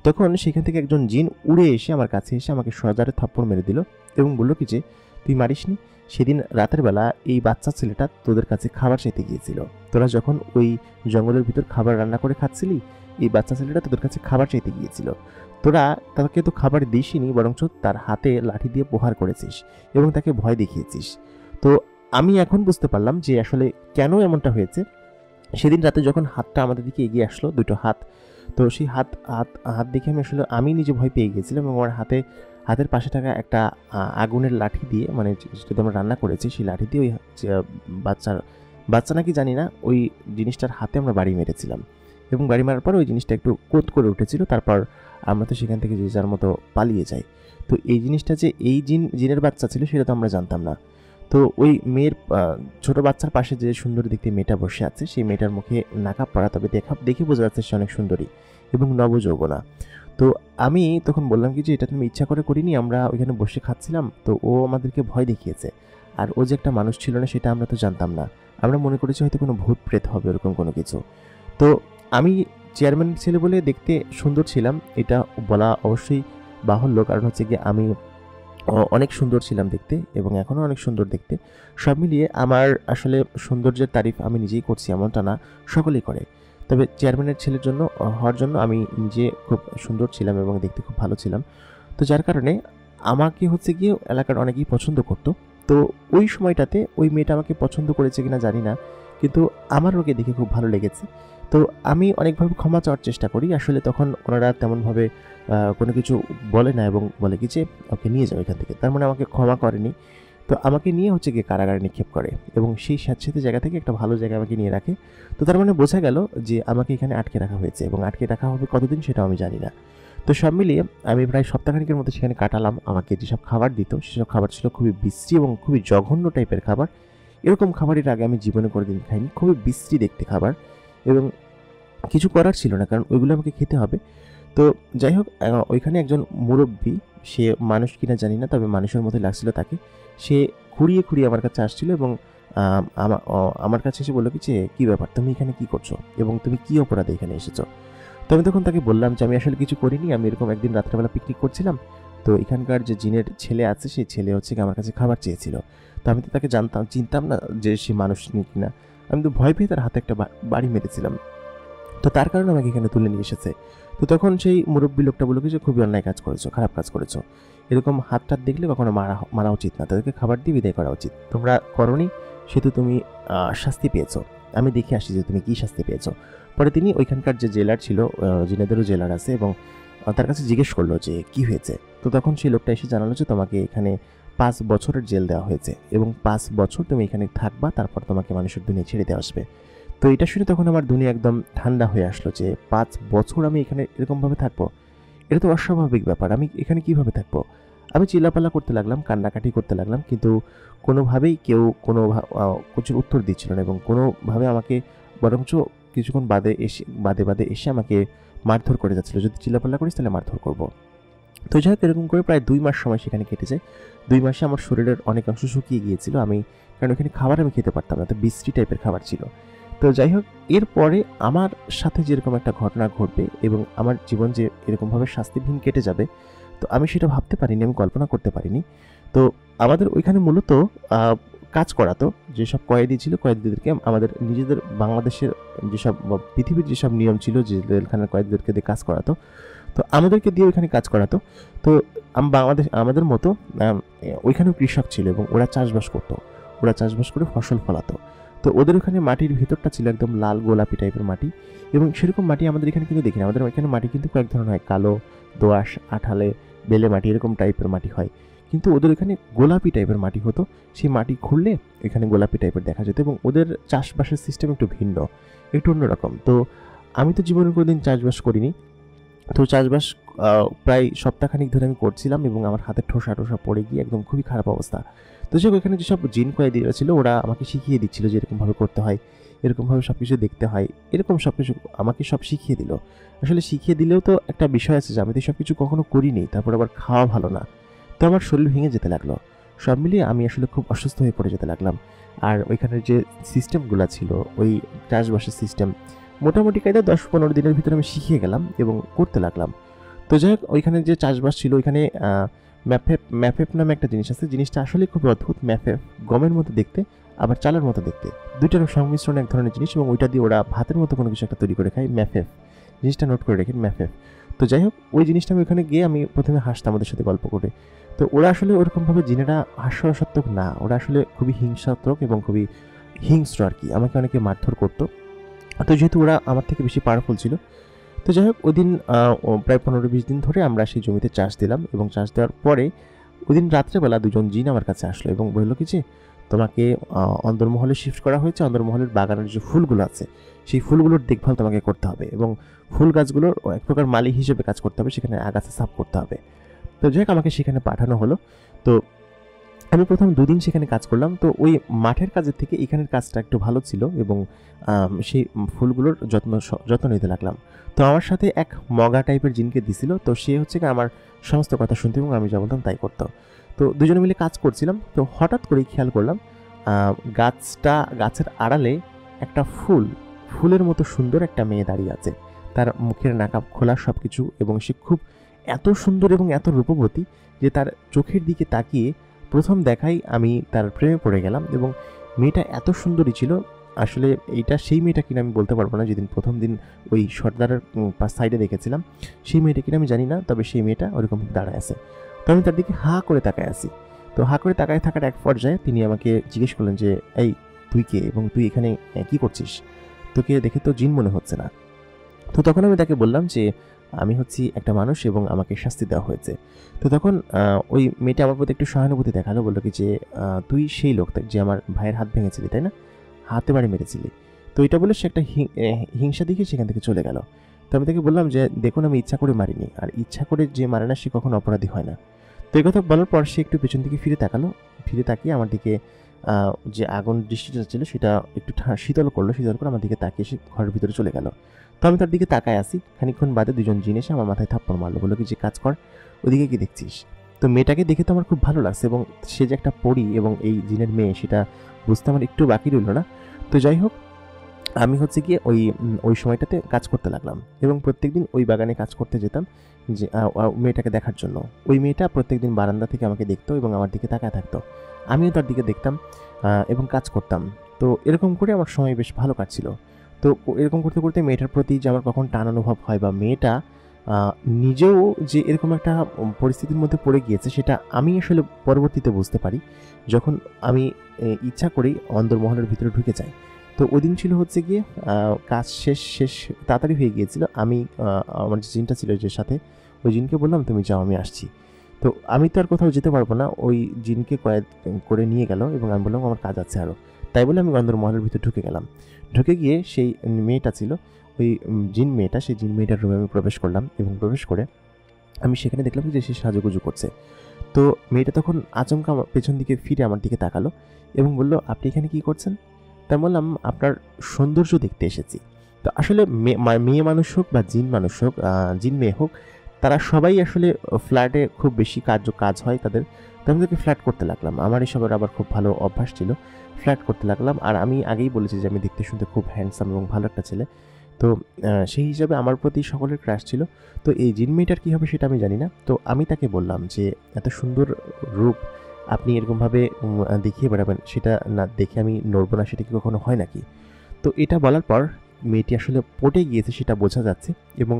তখন সেখান থেকে একজন জিন উড়ে এসে আমার কাছে এসে আমাকে সজোরে থাপ্পড় মেরে দিল এবং বলল কি যে, "তুই মারিসনি? সেদিন রাতের বেলা এই বাচ্চা ছেলেটা তোদের কাছে খাবার চাইতে গিয়েছিল। তোরা যখন ওই জঙ্গলের ভিতর খাবার রান্না করে খাচ্ছিলি, এই বাচ্চা ছেলেটা তোদের কাছে খাবার চাইতে গিয়েছিল। তোরা তাকে তো খাবার দিসইনি, বরঞ্চ তার হাতে লাঠি দিয়ে প্রহার করেছিস এবং তাকে ভয় দেখিয়েছিস। তো আমি এখন বুঝতে পারলাম যে আসলে কেন এমনটা হয়েছে। সেদিন রাতে যখন হাতটা আমাদের দিকে এগিয়ে আসলো, ২ টো হাত। তো সেই হাত হাত হাত দেখে আমি নিজে ভয় পেয়ে গিয়েছিলাম এবং আমার হাতের পাশে থাকা একটা আগুনের লাঠি দিয়ে, মানে যেটাতে আমরা রান্না করেছি, সেই লাঠি দিয়ে ওই যে বাচ্চা নাকি জানি না, ওই জিনিসটার হাতে আমরা বাড়ি মেরেছিলাম এবং বাড়ি মারার পর ওই জিনিসটা একটু কোঁত করে উঠেছিল। তারপর আমরা তো সেখান থেকে যে যার মতো পালিয়ে যাই। তো এই জিনিসটা যে এই জিনের বাচ্চা ছিল সেটা তো আমরা জানতাম না। তো ওই মেয়ের ছোট বাচ্চার পাশে যে সুন্দরী দেখতে মেয়েটা বসে আছে, সেই মেয়েটার মুখে নাকাব পরা, তবে দেখে বোঝা যাচ্ছে সে অনেক সুন্দরী এবং নবযৌবনা। তো আমি তখন বললাম কি যে, "এটা তুমি ইচ্ছা করে করিনি, আমরা ওইখানে বসে খাচ্ছিলাম, তো ও আমাদেরকে ভয় দেখিয়েছে। আর ও যে একটা মানুষ ছিল না সেটা আমরা তো জানতাম না। আমরা মনে করেছি হয়তো কোনো ভূত প্রেত হবে, ওরকম কোনো কিছু।" তো আমি চেয়ারম্যানের ছেলে বলে দেখতে সুন্দর ছিলাম, এটা বলা অবশ্যই বাহুল্য। কারণ হচ্ছে গিয়ে আমি অনেক সুন্দর ছিলাম দেখতে এবং এখনও অনেক সুন্দর দেখতে। সব মিলিয়ে আমার আসলে সৌন্দর্যের তারিফ আমি নিজেই করছি এমনটা না, সকলেই করে। তবে চেয়ারম্যানের ছেলের জন্য হওয়ার জন্য আমি নিজে খুব সুন্দর ছিলাম এবং দেখতে খুব ভালো ছিলাম। তো যার কারণে আমাকে হচ্ছে গিয়ে এলাকার অনেকেই পছন্দ করত। তো ওই সময়টাতে ওই মেয়েটা আমাকে পছন্দ করেছে কিনা জানি না, কিন্তু আমার ওকে দেখে খুব ভালো লেগেছে। তো আমি অনেকভাবে ক্ষমা চাওয়ার চেষ্টা করি। আসলে তখন ওনারা তেমনভাবে কোনো কিছু বলে না এবং বলে কি যে, "ওকে নিয়ে যাও এখান থেকে।" তার মানে আমাকে ক্ষমা করেনি। তো আমাকে নিয়ে হচ্ছে গিয়ে কারাগারে নিক্ষেপ করে এবং সেই স্যাঁতসেঁতে জায়গা থেকে একটা ভালো জায়গায় আমাকে নিয়ে রাখে। তো তার মানে বোঝা গেল যে আমাকে এখানে আটকে রাখা হয়েছে এবং আটকে রাখা হবে কতদিন সেটাও আমি জানি না। তো সব মিলিয়ে আমি প্রায় সপ্তাহখানেকের মতো সেখানে কাটালাম। আমাকে যেসব খাবার দিত, সেসব খাবার ছিল খুবই বিশ্রী এবং খুবই জঘন্য টাইপের খাবার। এরকম খাবার এর আগে আমি জীবনে কোনোদিন খাইনি। খুবই বিশ্রী দেখতে খাবার এবং কিছু করার ছিল না, কারণ ওইগুলো আমাকে খেতে হবে। তো যাই হোক, ওইখানে একজন মুরব্বি, সে মানুষ কিনা জানি না, তবে মানুষের মতোই লাগছিল তাকে। সে খুঁড়িয়ে আমার কাছে আসছিল এবং আমার কাছে এসে বলল কি যে, "কি ব্যাপার? তুমি এখানে কি করছো? এবং তুমি কি অপরাধে এখানে এসেছো?" তো আমি তখন তাকে বললাম যে, "আমি আসলে কিছু করিনি। আমি এরকম একদিন রাত্রেবেলা পিকনিক করছিলাম। তো এখানকার যে জিনের ছেলে আছে, সেই ছেলে হচ্ছে গিয়ে আমার কাছে খাবার চেয়েছিল। তো আমি তো তাকে চিনতাম না যে সে মানুষ কিনা। আমি তো ভয় পেয়ে তার হাতে একটা বাড়ি মেরেছিলাম। তো তার কারণে আমাকে এখানে তুলে নিয়ে এসেছে।" তো তখন সেই মুরব্বি লোকটা বলল কি যে, "খুবই অন্যায় কাজ করেছো, খারাপ কাজ করেছো। এরকম হাত-টাত দেখলে কখনো মারা উচিত না। তাদেরকে খাবার দিয়ে বিদায় করা উচিত। তোমরা করোনি, সেহেতু তুমি শাস্তি পেয়েছো। আমি দেখে আসি যে তুমি কি শাস্তি পেয়েছো।" পরে তিনি ওইখানকার যে জেলার ছিল, জিনেদেরও জেলার আছে, এবং তার কাছে জিজ্ঞেস করলো যে কি হয়েছে। তো তখন সেই লোকটা এসে জানালো যে, "তোমাকে এখানে ৫ বছরের জেল দেওয়া হয়েছে এবং ৫ বছর তুমি এখানে থাকবা, তারপর তোমাকে মানুষের দুনিয়ায় ছেড়ে দেওয়া আসবে।" তো এটা শুনে তখন আমার দুনিয়া একদম ঠান্ডা হয়ে আসলো যে ৫ বছর আমি এখানে এরকমভাবে থাকবো? এটা তো অস্বাভাবিক ব্যাপার। আমি এখানে কিভাবে থাকবো? আমি চিল্লাপাল্লা করতে লাগলাম, কান্নাকাটি করতে লাগলাম, কিন্তু কোনোভাবেই কেউ কোনো কিছুর উত্তর দিচ্ছিল না এবং কোনোভাবে আমাকে বরঞ্চ কিছুক্ষণ বাদে এসে আমাকে মারধর করে যাচ্ছিল। "যদি চিল্লাপাল্লা করিস তাহলে মারধর করব।" তো যাই হোক, এরকম করে প্রায় ২ মাস সময় সেখানে কেটে যায়। ২ মাসে আমার শরীরের অনেক অংশ শুকিয়ে গিয়েছিল। কারণ ওখানে খাবার আমি খেতে পারতাম না। তো বিশ্রী টাইপের খাবার ছিল। তো যাই হোক, এরপরে আমার সাথে যেরকম একটা ঘটনা ঘটবে এবং আমার জীবন যে এরকমভাবে শাস্তিবিহীন কেটে যাবে, তো আমি সেটা ভাবতে পারিনি, আমি কল্পনা করতে পারিনি। তো আমাদের ওইখানে মূলত আ কাজ করাতো, যেসব কয়েদি ছিল কয়েদিদেরকে আমাদের নিজেদের বাংলাদেশের যেসব পৃথিবীর যেসব নিয়ম ছিল যে জেলখানার কয়েদিদেরকে দিয়ে কাজ করাতো, তো আমাদেরকে দিয়ে ওইখানে কাজ করাতো। তো আমাদের মতো ওইখানেও কৃষক ছিল এবং ওরা চাষবাস করতো, ওরা চাষবাস করে ফসল ফলাতো। তো ওদের ওখানে মাটির ভিতরটা ছিল একদম লাল গোলাপি টাইপের মাটি, এবং সেরকম মাটি আমাদের এখানে কিন্তু দেখি না। আমাদের এখানে মাটি কিন্তু কয়েক ধরনের হয়, কালো, দোআঁশ, আঠালে, বেলে মাটি, এরকম টাইপের মাটি হয়, কিন্তু ওদের এখানে গোলাপি টাইপের মাটি হতো। সেই মাটি খুঁড়লে এখানে গোলাপি টাইপের দেখা যেত, এবং ওদের চাষবাসের সিস্টেম একটু ভিন্ন, একটু অন্যরকম। তো আমি তো জীবনে কোনোদিন চাষবাস করিনি, তো চাষবাস প্রায় সপ্তাহখানিক ধরে আমি করছিলাম এবং আমার হাতে ঠোসা পড়ে গিয়ে একদম খুবই খারাপ অবস্থা। তো সব এখানে যেসব জিন কয়েদিরা ছিল ওরা আমাকে শিখিয়ে দিচ্ছিল যে এরকমভাবে করতে হয়, এরকমভাবে সব কিছু দেখতে হয়, এরকম সব কিছু আমাকে সব শিখিয়ে দিল। আসলে শিখিয়ে দিলেও তো একটা বিষয় আছে যে আমি তো সব কিছু কখনো করিনি, তারপর আবার খাওয়া ভালো না, তো আমার শরীর ভেঙে যেতে লাগলো। সব মিলিয়ে আমি আসলে খুব অসুস্থ হয়ে পড়ে যেতে লাগলাম। আর ওইখানের যে সিস্টেমগুলো ছিল, ওই চাষবাসের সিস্টেম, মোটামুটি কায়দা 10-15 দিনের ভিতরে আমি শিখিয়ে গেলাম এবং করতে লাগলাম। তো যাই হোক, ওইখানে যে চাষবাস ছিল ওইখানে ম্যাফেপ নামে একটা জিনিস আছে, জিনিসটা আসলে খুব অদ্ভুত। ম্যাফেপ গমের মতো দেখতে, আবার চালের মতো দেখতে, দুইটার সংমিশ্রণ এক ধরনের জিনিস, এবং ওইটা দিয়ে ওরা ভাতের মতো কোনো কিছু একটা তৈরি করে খায়। ম্যাফেপ জিনিসটা নোট করে রেখেন, ম্যাফেপ। তো যাই হোক, ওই জিনিসটা আমি ওখানে গিয়ে আমি প্রথমে হাসতাম ওদের সাথে গল্প করে। তো ওরা আসলে ওরকমভাবে জিনেরা হাস্যরসাত্মক না, ওরা আসলে খুবই হিংসাত্মক এবং খুবই হিংস্র আর কি। আমাকে অনেকে মারধর করতো, তো যেহেতু ওরা আমার থেকে বেশি পাওয়ারফুল ছিল। তো যাই হোক, ওই দিন প্রায় 15-20 দিন ধরে আমরা সেই জমিতে চাষ দিলাম, এবং চাষ দেওয়ার পরে ওই দিন রাত্রেবেলা দুজন জিন আমার কাছে আসলো এবং বলল কি যে তোমাকে অন্দরমহলে শিফট করা হয়েছে, অন্দরমহলের বাগানের যে ফুলগুলো আছে সেই ফুলগুলোর দেখভাল তোমাকে করতে হবে, এবং ফুল গাছগুলোর এক প্রকার মালি হিসেবে কাজ করতে হবে, সেখানে আগাছা সাফ করতে হবে। তো যাই হোক, আমাকে সেখানে পাঠানো হলো। তো আমি প্রথম 2 দিন সেখানে কাজ করলাম। তো ওই মাঠের কাজের থেকে এখানের কাজটা একটু ভালো ছিল, এবং সেই ফুলগুলোর যত্ন নিতে লাগলাম। তো আমার সাথে এক মগা টাইপের জিনকে দিছিল, তো সে হচ্ছে কি আমার সমস্ত কথা শুনতে এবং আমি যা বলতাম তাই করতো। তো দুজনে মিলে কাজ করছিলাম। তো হঠাৎ করেই খেয়াল করলাম গাছের আড়ালে একটা ফুলের মতো সুন্দর একটা মেয়ে দাঁড়িয়ে আছে। তার মুখের নাকাব খোলা সব কিছু, এবং সে খুব এত সুন্দর এবং এত রূপবতী যে তার চোখের দিকে তাকিয়ে প্রথম দেখাই আমি তার প্রেমে পড়ে গেলাম। এবং মেয়েটা এত সুন্দরী ছিল, আসলে এইটা সেই মেয়েটা কিনা আমি বলতে পারবো না, যেদিন প্রথম দিন ওই সর্দারের সাইডে দেখেছিলাম সেই মেয়েটা কিনা আমি জানি না, তবে সেই মেয়েটা ওরকম দাঁড়ায় আছে। তো আমি তার দিকে হা করে তাকায় আছি। তো হা করে তাকায় থাকার এক পর্যায়ে তিনি আমাকে জিজ্ঞেস করলেন যে এই তুই কে, এবং তুই এখানে কি করছিস, তোকে দেখে তো জিন মনে হচ্ছে না। তো তখন আমি তাকে বললাম যে আমি হচ্ছি একটা মানুষ এবং আমাকে শাস্তি দেওয়া হয়েছে। তো তখন ওই মেয়েটা আমার প্রতি একটু সহানুভূতি দেখালো, বললো কি যে তুই সেই লোক যে আমার ভাইয়ের হাত ভেঙেছিলি, তাই না, হাতে বাড়ি মেরেছিলি। তো এটা বলে সে একটা হিংসা দিকে সেখান থেকে চলে গেল। তো আমি তাকে বললাম যে দেখুন, আমি ইচ্ছা করে মারিনি, আর ইচ্ছা করে যে মারে না সে কখনো অপরাধী হয় না। তো এই কথা বলার পর সে একটু পেছন দিকে ফিরে তাকালো, ফিরে তাকিয়ে আমার দিকে যে আগুন দৃষ্টিটা ছিল সেটা একটু শীতল করে আমার দিকে তাকিয়ে সে ঘরের ভিতরে চলে গেল। তো আমি তার দিকে তাকায় আসি। খানিকক্ষণ বাদে দুজন জিন এসে আমার মাথায় থাপ্পড় মারলো, বললো কি যে কাজ কর, ওদিকে কি দেখছিস। তো মেয়েটাকে দেখে তো আমার খুব ভালো লাগছে, এবং সে যে একটা পরী এবং এই জিনের মেয়ে সেটা বুঝতে আমার একটু বাকি রইল না। তো যাই হোক, আমি হচ্ছে গিয়ে ওই সময়টাতে কাজ করতে লাগলাম, এবং প্রত্যেকদিন ওই বাগানে কাজ করতে যেতাম যে মেয়েটাকে দেখার জন্য। ওই মেয়েটা প্রত্যেকদিন বারান্দা থেকে আমাকে দেখতো এবং আমার দিকে তাকায় থাকতো, আমিও তার দিকে দেখতাম এবং কাজ করতাম। তো এরকম করে আমার সময় বেশ ভালো কাটছিল। তো এরকম করতে করতে মেয়েটার প্রতি যে আমার কখন টান অনুভব হয়, বা মেয়েটা নিজেও যে এরকম একটা পরিস্থিতির মধ্যে পড়ে গিয়েছে, সেটা আমি আসলে পরবর্তীতে বুঝতে পারি যখন আমি ইচ্ছা করেই অন্দরমহলের ভিতরে ঢুকে যাই। তো ওই দিন ছিল হচ্ছে গিয়ে কাজ শেষ তাড়াতাড়ি হয়ে গিয়েছিল। আমি আমার যে জিনটা ছিল যে সাথে, ওই জিনকে বললাম তুমি যাও, আমি আসছি। তো আমি তো আর কোথাও যেতে পারবো না, ওই জিনকে কয়েদ করে নিয়ে গেল, এবং আমি বললাম আমার কাজ আছে আরও। তাই বলে আমি অন্দরমহলের ভিতরে ঢুকে গেলাম। ঢুকে গিয়ে সেই মেয়েটা ছিল, ওই জিন মেয়েটা, সেই জিন মেয়েটার রুমে আমি প্রবেশ করলাম, এবং প্রবেশ করে আমি সেখানে দেখলাম যে সে সাজুগুজু করছে। তো মেয়েটা তখন আচমকা পেছন দিকে ফিরে আমার দিকে তাকালো এবং বলল আপনি এখানে কি করছেন। তাই বললাম আপনার সৌন্দর্য দেখতে এসেছি। তো আসলে মেয়ে মানুষ হোক বা জিন মানুষ হোক, জিন মেয়ে হোক, তারা সবাই আসলে ফ্ল্যাটে খুব বেশি কাজ হয় তাদের। তো আমি তাকে ফ্ল্যাট করতে লাগলাম, আমার এসবের আবার খুব ভালো অভ্যাস ছিল, ফ্ল্যাট করতে লাগলাম। আর আমি আগেই বলেছি যে আমি দেখতে শুনতে খুব হ্যান্ডসাম এবং ভালো একটা ছেলে। তো সেই হিসাবে আমার প্রতি সকলের ক্রাশ ছিল। তো এই জিন মেয়েটার কী হবে সেটা আমি জানি না। তো আমি তাকে বললাম যে এত সুন্দর রূপ, আপনি এরকমভাবে দেখিয়ে বেড়াবেন, সেটা না দেখে আমি নড়বো না, সেটা কি কখনো হয় নাকি? তো এটা বলার পর মেয়েটি আসলে পটে গিয়েছে সেটা বোঝা যাচ্ছে, এবং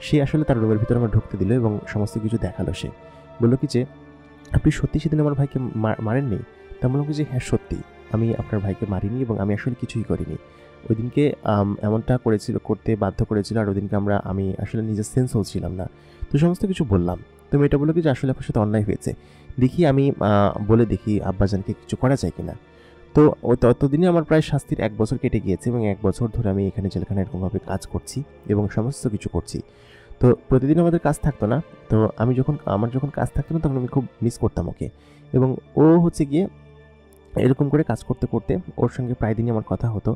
সে আসলে তার রুমের ভিতরে আমার ঢুকতে দিল এবং সমস্ত কিছু দেখালো। সে বলল কি যে, আপনি সত্যি সেদিন আমার ভাইকে মারেননি? তা বললাম কি যে, হ্যাঁ সত্যি, আমি আপনার ভাইকে মারিনি এবং আমি আসলে কিছুই করিনি। ওই দিনকে এমনটা করতে বাধ্য করেছিল, আর ওই দিনকে আমি আসলে নিজের সেন্সও ছিলাম না। তো সমস্ত কিছু বললাম। তো মেয়েটা বলল কি যে, আসলে আপনার সাথে অন্যায় হয়েছে, দেখি আমি বলে দেখি আব্বাজানকে কিছু করা যায় কিনা। তো ওই ততদিনে আমার প্রায় শাস্তির 1 বছর কেটে গিয়েছে, এবং 1 বছর ধরে আমি এখানে জেলখানায় এরকমভাবে কাজ করছি এবং সমস্ত কিছু করছি। তো প্রতিদিন আমাদের কাজ থাকতো না। তো আমার যখন কাজ থাকতো না, তখন আমি খুব মিস করতাম ওকে। এবং ও হচ্ছে গিয়ে এরকম করে কাজ করতে করতে ওর সঙ্গে প্রায় দিনই আমার কথা হতো।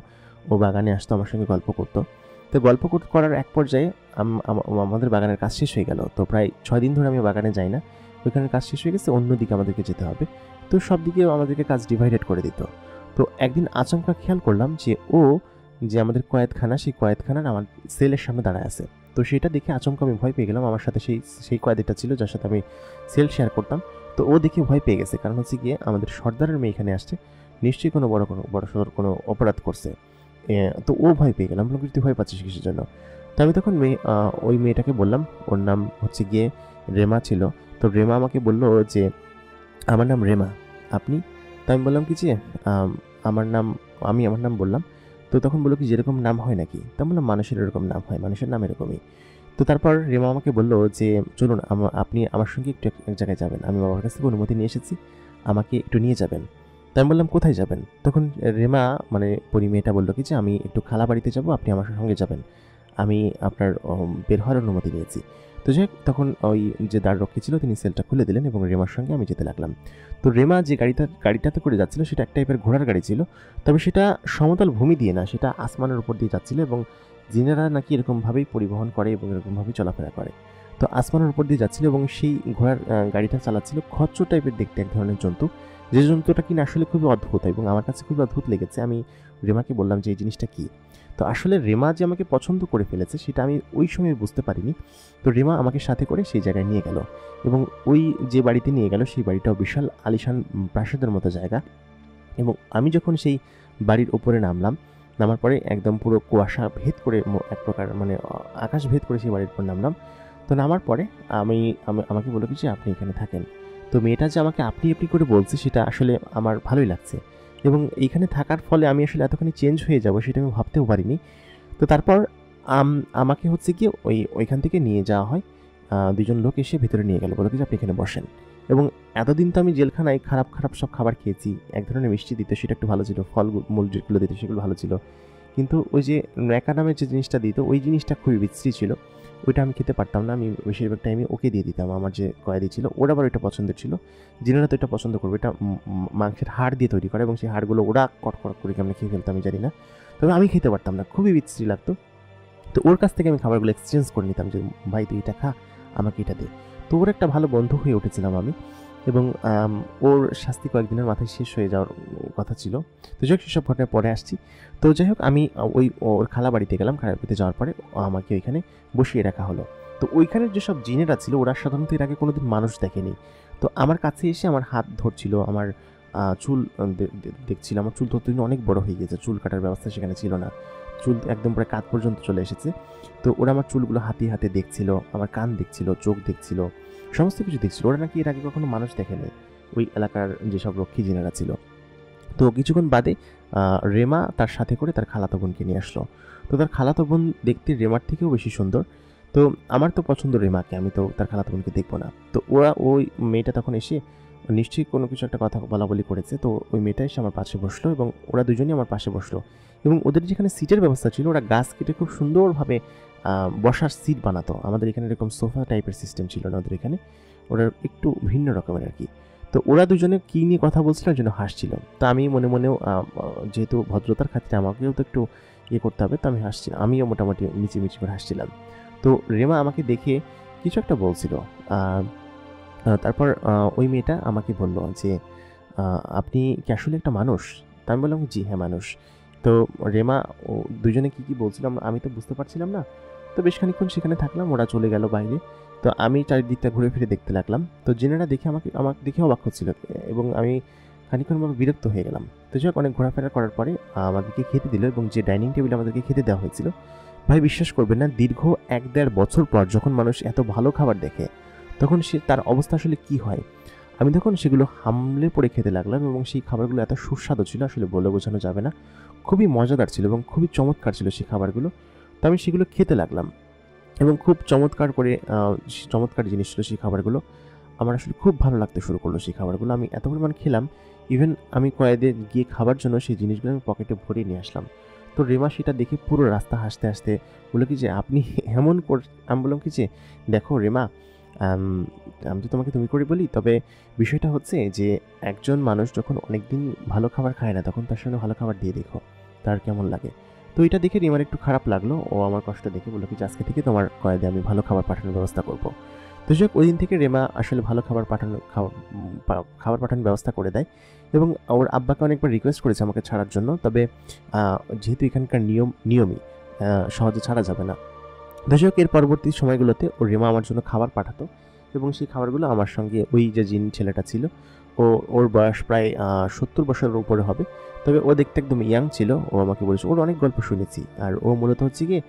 ও বাগানে আসতো, আমার সঙ্গে গল্প করতো। তো গল্প করার এক পর্যায়ে আমাদের বাগানের কাজ শেষ হয়ে গেল। তো প্রায় 6 দিন ধরে আমি বাগানে যাই না। ওইখানের কাজ শেষ হয়ে গেছে, অন্যদিকে আমাদেরকে যেতে হবে। তো সব দিকে আমাদেরকে কাজ ডিভাইডেড করে দিত। তো একদিন আচমকা খেয়াল করলাম যে যে আমাদের কয়েদখানা, সেই কয়েদখানার আমার সেলের সামনে দাঁড়ায় আছে। তো সেটা দেখে আচমকা আমি ভয় পেয়ে গেলাম। আমার সাথে সেই কয়েদিটা ছিল যার সাথে আমি সেল শেয়ার করতাম। তো ও দেখে ভয় পেয়ে গেছে, কারণ হচ্ছে গিয়ে আমাদের সর্দারের মেয়ে এখানে আসছে, নিশ্চয়ই কোনো বড়সড় কোনো অপরাধ করছে। তো ও ভয় পেয়ে গেলাম, বললাম, তুই ভয় পাচ্ছিস কিসের জন্য? তো আমি তখন ওই মেয়েটাকে বললাম, ওর নাম হচ্ছে গিয়ে রেমা ছিল। তো রেমা আমাকে বলল যে, আমার নাম রেমা, আপনি? তো আমি বললাম কি যে, আম, আমার নাম বললাম। তো তখন বললো কি, যেরকম নাম হয় নাকি? তা বললাম, মানুষের এরকম নাম হয়, মানুষের নাম এরকমই। তো তারপর রেমা আমাকে বলল যে, চলুন আপনি আমার সঙ্গে একটু এক জায়গায় যাবেন, আমি বাবার কাছ থেকে অনুমতি নিয়ে এসেছি, আমাকে একটু নিয়ে যাবেন। তো আমি বললাম, কোথায় যাবেন? তখন রেমা, মানে মেয়েটা বললো কি যে, আমি একটু খালা বাড়িতে যাব, আপনি আমার সঙ্গে যাবেন, আমি আপনার বের হওয়ার অনুমতি নিয়েছি। তো যাই হোক, তখন ওই যে দ্বাররক্ষী ছিল তিনি সেলটা খুলে দিলেন এবং রেমার সঙ্গে আমি যেতে লাগলাম। তো রেমা যে গাড়িটাতে করে যাচ্ছিল, সেটা এক টাইপের ঘোড়ার গাড়ি ছিল, তবে সেটা সমতল ভূমি দিয়ে না, সেটা আসমানের উপর দিয়ে যাচ্ছিল, এবং জিনেরা নাকি এরকমভাবেই পরিবহন করে এবং এরকমভাবেই চলাফেরা করে। তো আসমানের উপর দিয়ে যাচ্ছিল, এবং সেই ঘোড়ার গাড়িটা চালাচ্ছিল খচ্চর টাইপের দেখতে এক ধরনের জন্তু, যে জন্তুটা কিনা আসলে খুবই অদ্ভুত এবং আমার কাছে খুবই অদ্ভুত লেগেছে। আমি রেমাকে বললাম যে, এই জিনিসটা কী? তো আসলে রেমা যে আমাকে পছন্দ করে ফেলেছে সেটা আমি ওই সময় বুঝতে পারিনি। তো রেমা আমাকে সাথে করে সেই জায়গায় নিয়ে গেল, এবং ওই যে বাড়িতে নিয়ে গেল সেই বাড়িটাও বিশাল আলিশান প্রাসাদের মতো জায়গা। এবং আমি যখন সেই বাড়ির ওপরে নামার পরে একদম পুরো কুয়াশা ভেদ করে এক প্রকার মানে আকাশ ভেদ করে সেই বাড়ির উপর নামলাম। তো নামার পরে আমাকে বলল কি যে, আপনি এখানে থাকেন। তো মেয়েটা যে আমাকে আপনি আপনি করে বলছে, সেটা আসলে আমার ভালোই লাগছে, এবং এইখানে থাকার ফলে আমি আসলে এতখানি চেঞ্জ হয়ে যাব সেটা আমি ভাবতেও পারিনি। তো তারপর আমাকে হচ্ছে গিয়ে ওইখান থেকে নিয়ে যাওয়া হয়। দুজন লোক এসে ভেতরে নিয়ে গেল, বলল কি যে, আপনি এখানে বসেন। এবং এতদিন তো আমি জেলখানায় খারাপ খারাপ সব খাবার খেয়েছি, এক ধরনের মিষ্টি দিত, সেটা একটু ভালো ছিল, মূল যেগুলো দিত সেগুলো ভালো ছিল, কিন্তু ওই যে ন্যাকা নামের যে জিনিসটা দিত, ওই জিনিসটা খুবই বিশ্রী ছিল, ওইটা আমি খেতে পারতাম না। আমি বেশিরভাগ টাইমে ওকে দিয়ে দিতাম, আমার যে কয়েদি ছিল ওর আবার ওইটা পছন্দের ছিল। জিনেরা তো এটা পছন্দ করবে, এটা মাংসের হাড় দিয়ে তৈরি করে, এবং সেই হাড়গুলো ওরা কটকট করে কেমন খেয়ে ফেলতো আমি জানি না, তবে আমি খেতে পারতাম না, খুবই বিশ্রী লাগতো। তো ওর কাছ থেকে আমি খাবারগুলো এক্সচেঞ্জ করে নিতাম, যে ভাই তুই এটা খা, আমাকে এটা দে। তো ওর একটা ভালো বন্ধু হয়ে উঠেছিলাম আমি, এবং ওর শাস্তি কয়েকদিনের মাথায় শেষ হয়ে যাওয়ার কথা ছিল। তো যাই হোক, সেসব ঘটনায় পরে আসছি। তো যাই হোক, আমি ওর খালা বাড়িতে গেলাম, খালা বাড়িতে যাওয়ার পরে আমাকে ওইখানে বসিয়ে রাখা হলো। তো ওইখানের যেসব জিনেরা ছিল, ওরা সাধারণত এর আগে কোনোদিন মানুষ দেখেনি। তো আমার কাছে এসে আমার হাত ধরছিল, আমার চুল দেখছিল, আমার চুল ততদিন অনেক বড় হয়ে গেছে, চুল কাটার ব্যবস্থা সেখানে ছিল না, চুল একদম প্রায় কাঁধ পর্যন্ত চলে এসেছে। তো ওরা আমার চুলগুলো হাতে হাতে দেখছিল, আমার কান দেখছিল, চোখ দেখছিল, সমস্ত কিছু দেখছিল। ওরা নাকি এর আগে কখনো মানুষ দেখেনি, ওই এলাকার যেসব রক্ষী জিনেরা ছিল। তো কিছুক্ষণ বাদে রেমা তার সাথে করে তার খালাতো বোনকে নিয়ে আসলো। তো তার খালাতো বোন দেখতে রেমার থেকেও বেশি সুন্দর। তো আমার তো পছন্দ রেমাকে, আমি তো তার খালাতো বোনকে দেখবো না। তো ওই মেয়েটা তখন এসে নিশ্চয়ই কোনো কিছু একটা কথা বলাবলি করেছে, তো ওই মেয়েটা এসে আমার পাশে বসলো, এবং ওরা দুজনেই আমার পাশে বসলো। এবং ওদের যেখানে সিটের ব্যবস্থা ছিল, ওরা গাছ কেটে খুব সুন্দরভাবে বসার সিট বানাতো। আমাদের এখানে এরকম সোফা টাইপের সিস্টেম ছিল না, ওদের এখানে ওরা একটু ভিন্ন রকমের আর কি। তো ওরা দুজনে কী নিয়ে কথা বলছিল যেন হাসছিল। তো আমি মনে মনেও যেহেতু ভদ্রতার খাতিরে আমাকেও তো একটু করতে হবে, তো আমি হাসছিলাম, আমিও মোটামুটি মিচিমিচি করে হাসছিলাম। তো রেমা আমাকে দেখে কিছু একটা বলছিল। তারপর ওই মেয়েটা আমাকে বলল যে, আপনি কি আসলে একটা মানুষ? তা আমি বললাম, জি হ্যাঁ মানুষ। তো রেমা দুজনে কি বলছিল আমি তো বুঝতে পারছিলাম না। তো বেশ খানিকক্ষণ সেখানে থাকলাম, ওরা চলে গেল বাইরে। তো আমি চারিদিকটা ঘুরে ফিরে দেখতে লাগলাম। তো জিনেরা দেখে আমাকে দেখে অবাক হচ্ছিল এবং আমি খানিকক্ষণভাবে বিরক্ত হয়ে গেলাম। তো যাই হোক, অনেক ঘোরাফেরা করার পরে আমাদেরকে খেতে দিল এবং যে ডাইনিং টেবিলে আমাদেরকে খেতে দেওয়া হয়েছিল, ভাই বিশ্বাস করবেন না, দীর্ঘ 1-1.5 বছর পর যখন মানুষ এত ভালো খাবার দেখে তখন তার অবস্থা আসলে কি হয়। আমি তখন সেগুলো হামলে পড়ে খেতে লাগলাম এবং সেই খাবারগুলো এত সুস্বাদু ছিল, আসলে বলে বোঝানো যাবে না। খুবই মজাদার ছিল এবং খুবই চমৎকার ছিল সেই খাবারগুলো। তো আমি সেগুলো খেতে লাগলাম এবং খুব চমৎকার জিনিস ছিল সেই খাবারগুলো। আমার আসলে খুব ভালো লাগতে শুরু করলো সেই খাবারগুলো। আমি এত পরিমাণ খেলাম, ইভেন আমি কয়েদে গিয়ে খাবার জন্য সেই জিনিসগুলো আমি পকেটে ভরে নিয়ে আসলাম। তো রেমা সেটা দেখে পুরো রাস্তা হাসতে হাসতে বললো কি যে, আপনি এমন আমি বললাম কি যে, দেখো রেমা, আমি তো তোমাকে তুমি করে বলি, তবে বিষয়টা হচ্ছে যে একজন মানুষ যখন অনেকদিন ভালো খাবার খায় না, তখন তার সঙ্গে ভালো খাবার দিয়ে দেখো তার কেমন লাগে। তো এটা দেখে রিমার একটু খারাপ লাগলো। ও আমার কষ্ট দেখে বললো কি যে, আজকে থেকে তোমার কয়েদে আমি ভালো খাবার পাঠানোর ব্যবস্থা করবো। তো যাই হোক, ওই দিন থেকে রেমা আসলে ভালো খাবার পাঠানোর ব্যবস্থা করে দেয় এবং ওর আব্বাকে অনেকবার রিকোয়েস্ট করেছে আমাকে ছাড়ার জন্য। তবে যেহেতু এখানকার নিয়মই সহজে ছাড়া যাবে না। তো যাই হোক, এর পরবর্তী সময়গুলোতে ওর রেমা আমার জন্য খাবার পাঠাতো এবং সেই খাবারগুলো আমার সঙ্গে ওই যে জিন ছেলেটা ছিল, ওর বয়স প্রায় 70 বছরের উপরে হবে। তবে ও দেখতে একদম ইয়াং ছিল। ও আমাকে বলেছে, ওর অনেক গল্প শুনেছি। আর ও মূলত হচ্ছে গিয়ে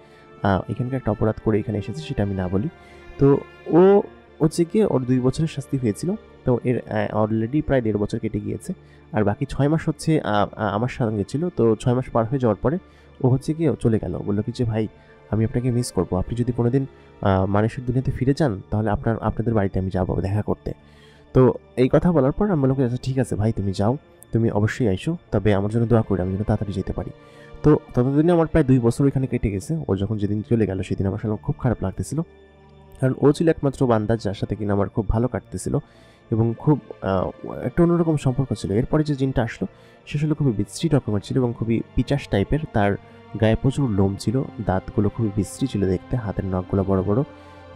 এখানকার একটা অপরাধ করে এখানে এসেছে, সেটা আমি না বলি। তো ও হচ্ছে গিয়ে ওর 2 বছরের শাস্তি হয়েছিল। তো এর অলরেডি প্রায় 1.5 বছর কেটে গিয়েছে। আর বাকি 6 মাস হচ্ছে আমার সঙ্গে ছিল। তো 6 মাস পার হয়ে যাওয়ার পরে ও হচ্ছে গিয়ে চলে গেল। বললো কি যে, ভাই আমি আপনাকে মিস করবো। আপনি যদি কোনোদিন মানুষের দুনিয়াতে ফিরে যান, তাহলে আপনাদের বাড়িতে আমি যাবো দেখা করতে। তো এই কথা বলার পর আমি বললাম, আচ্ছা ঠিক আছে ভাই, তুমি যাও, তুমি অবশ্যই আইসো, তবে আমার জন্য দোয়া করে, আমি যেন তাড়াতাড়ি যেতে পারি। তো ততদিনে আমার প্রায় 2 বছর ওইখানে কেটে গেছে। ও যখন যেদিন চলে গেল সেদিন আমার আসলে খুব খারাপ লাগতেছিল, কারণ ও ছিল একমাত্র বান্দা যার সাথে কিনা আমার খুব ভালো কাটতেছিল এবং খুব একটা অন্যরকম সম্পর্ক ছিল। এরপরে যে জিনটা আসলো সে আসলে খুবই বিশ্রী রকমের ছিল এবং খুবই পিচাস টাইপের। তার গায়ে প্রচুর লোম ছিল, দাঁতগুলো খুবই বিশ্রী ছিল দেখতে, হাতের নখগুলো বড় বড়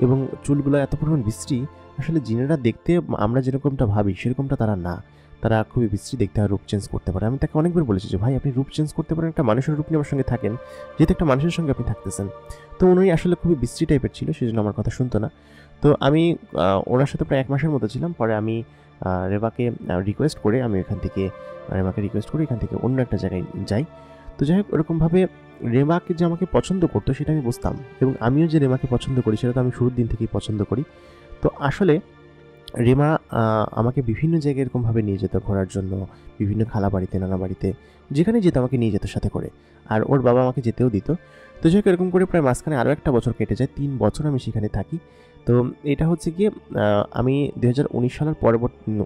এবং চুলগুলো এত পরিমাণ বিশ্রী। আসলে জিনেরা দেখতে আমরা যেরকমটা ভাবি সেরকমটা তারা না, তারা খুবই বিশ্রী দেখতে আর রূপ চেঞ্জ করতে পারে। আমি তাকে অনেকবার বলেছি যে, ভাই আপনি রূপ চেঞ্জ করতে পারেন, একটা মানুষের রূপ নিয়ে আমার সঙ্গে থাকেন, যেহেতু একটা মানুষের সঙ্গে আপনি থাকতেছেন। তো উনি আসলে খুবই বিশ্রী টাইপের ছিল, সেই জন্য আমার কথা শুনতো না। তো আমি ওনার সাথে প্রায় 1 মাসের মতো ছিলাম। পরে আমি রেমাকে রিকোয়েস্ট করে এখান থেকে অন্য একটা জায়গায় যাই। তো যাই হোক, ওরকমভাবে রেমাকে যে আমাকে পছন্দ করতো সেটা আমি বুঝতাম এবং আমিও যে রেমাকে পছন্দ করি সেটা তো আমি শুরুর দিন থেকেই পছন্দ করি। তো আসলে রেমা আমাকে বিভিন্ন জায়গায় এরকমভাবে নিয়ে যেত ঘোরার জন্য, বিভিন্ন খালা বাড়িতে, নানা বাড়িতে, যেখানে যেত আমাকে নিয়ে যেত সাথে করে। আর ওর বাবা আমাকে যেতেও দিত। তো যাই হোক, এরকম করে প্রায় মাঝখানে আরও একটা বছর কেটে যায়, 3 বছর আমি সেখানে থাকি। তো এটা হচ্ছে গিয়ে আমি 2019 সালের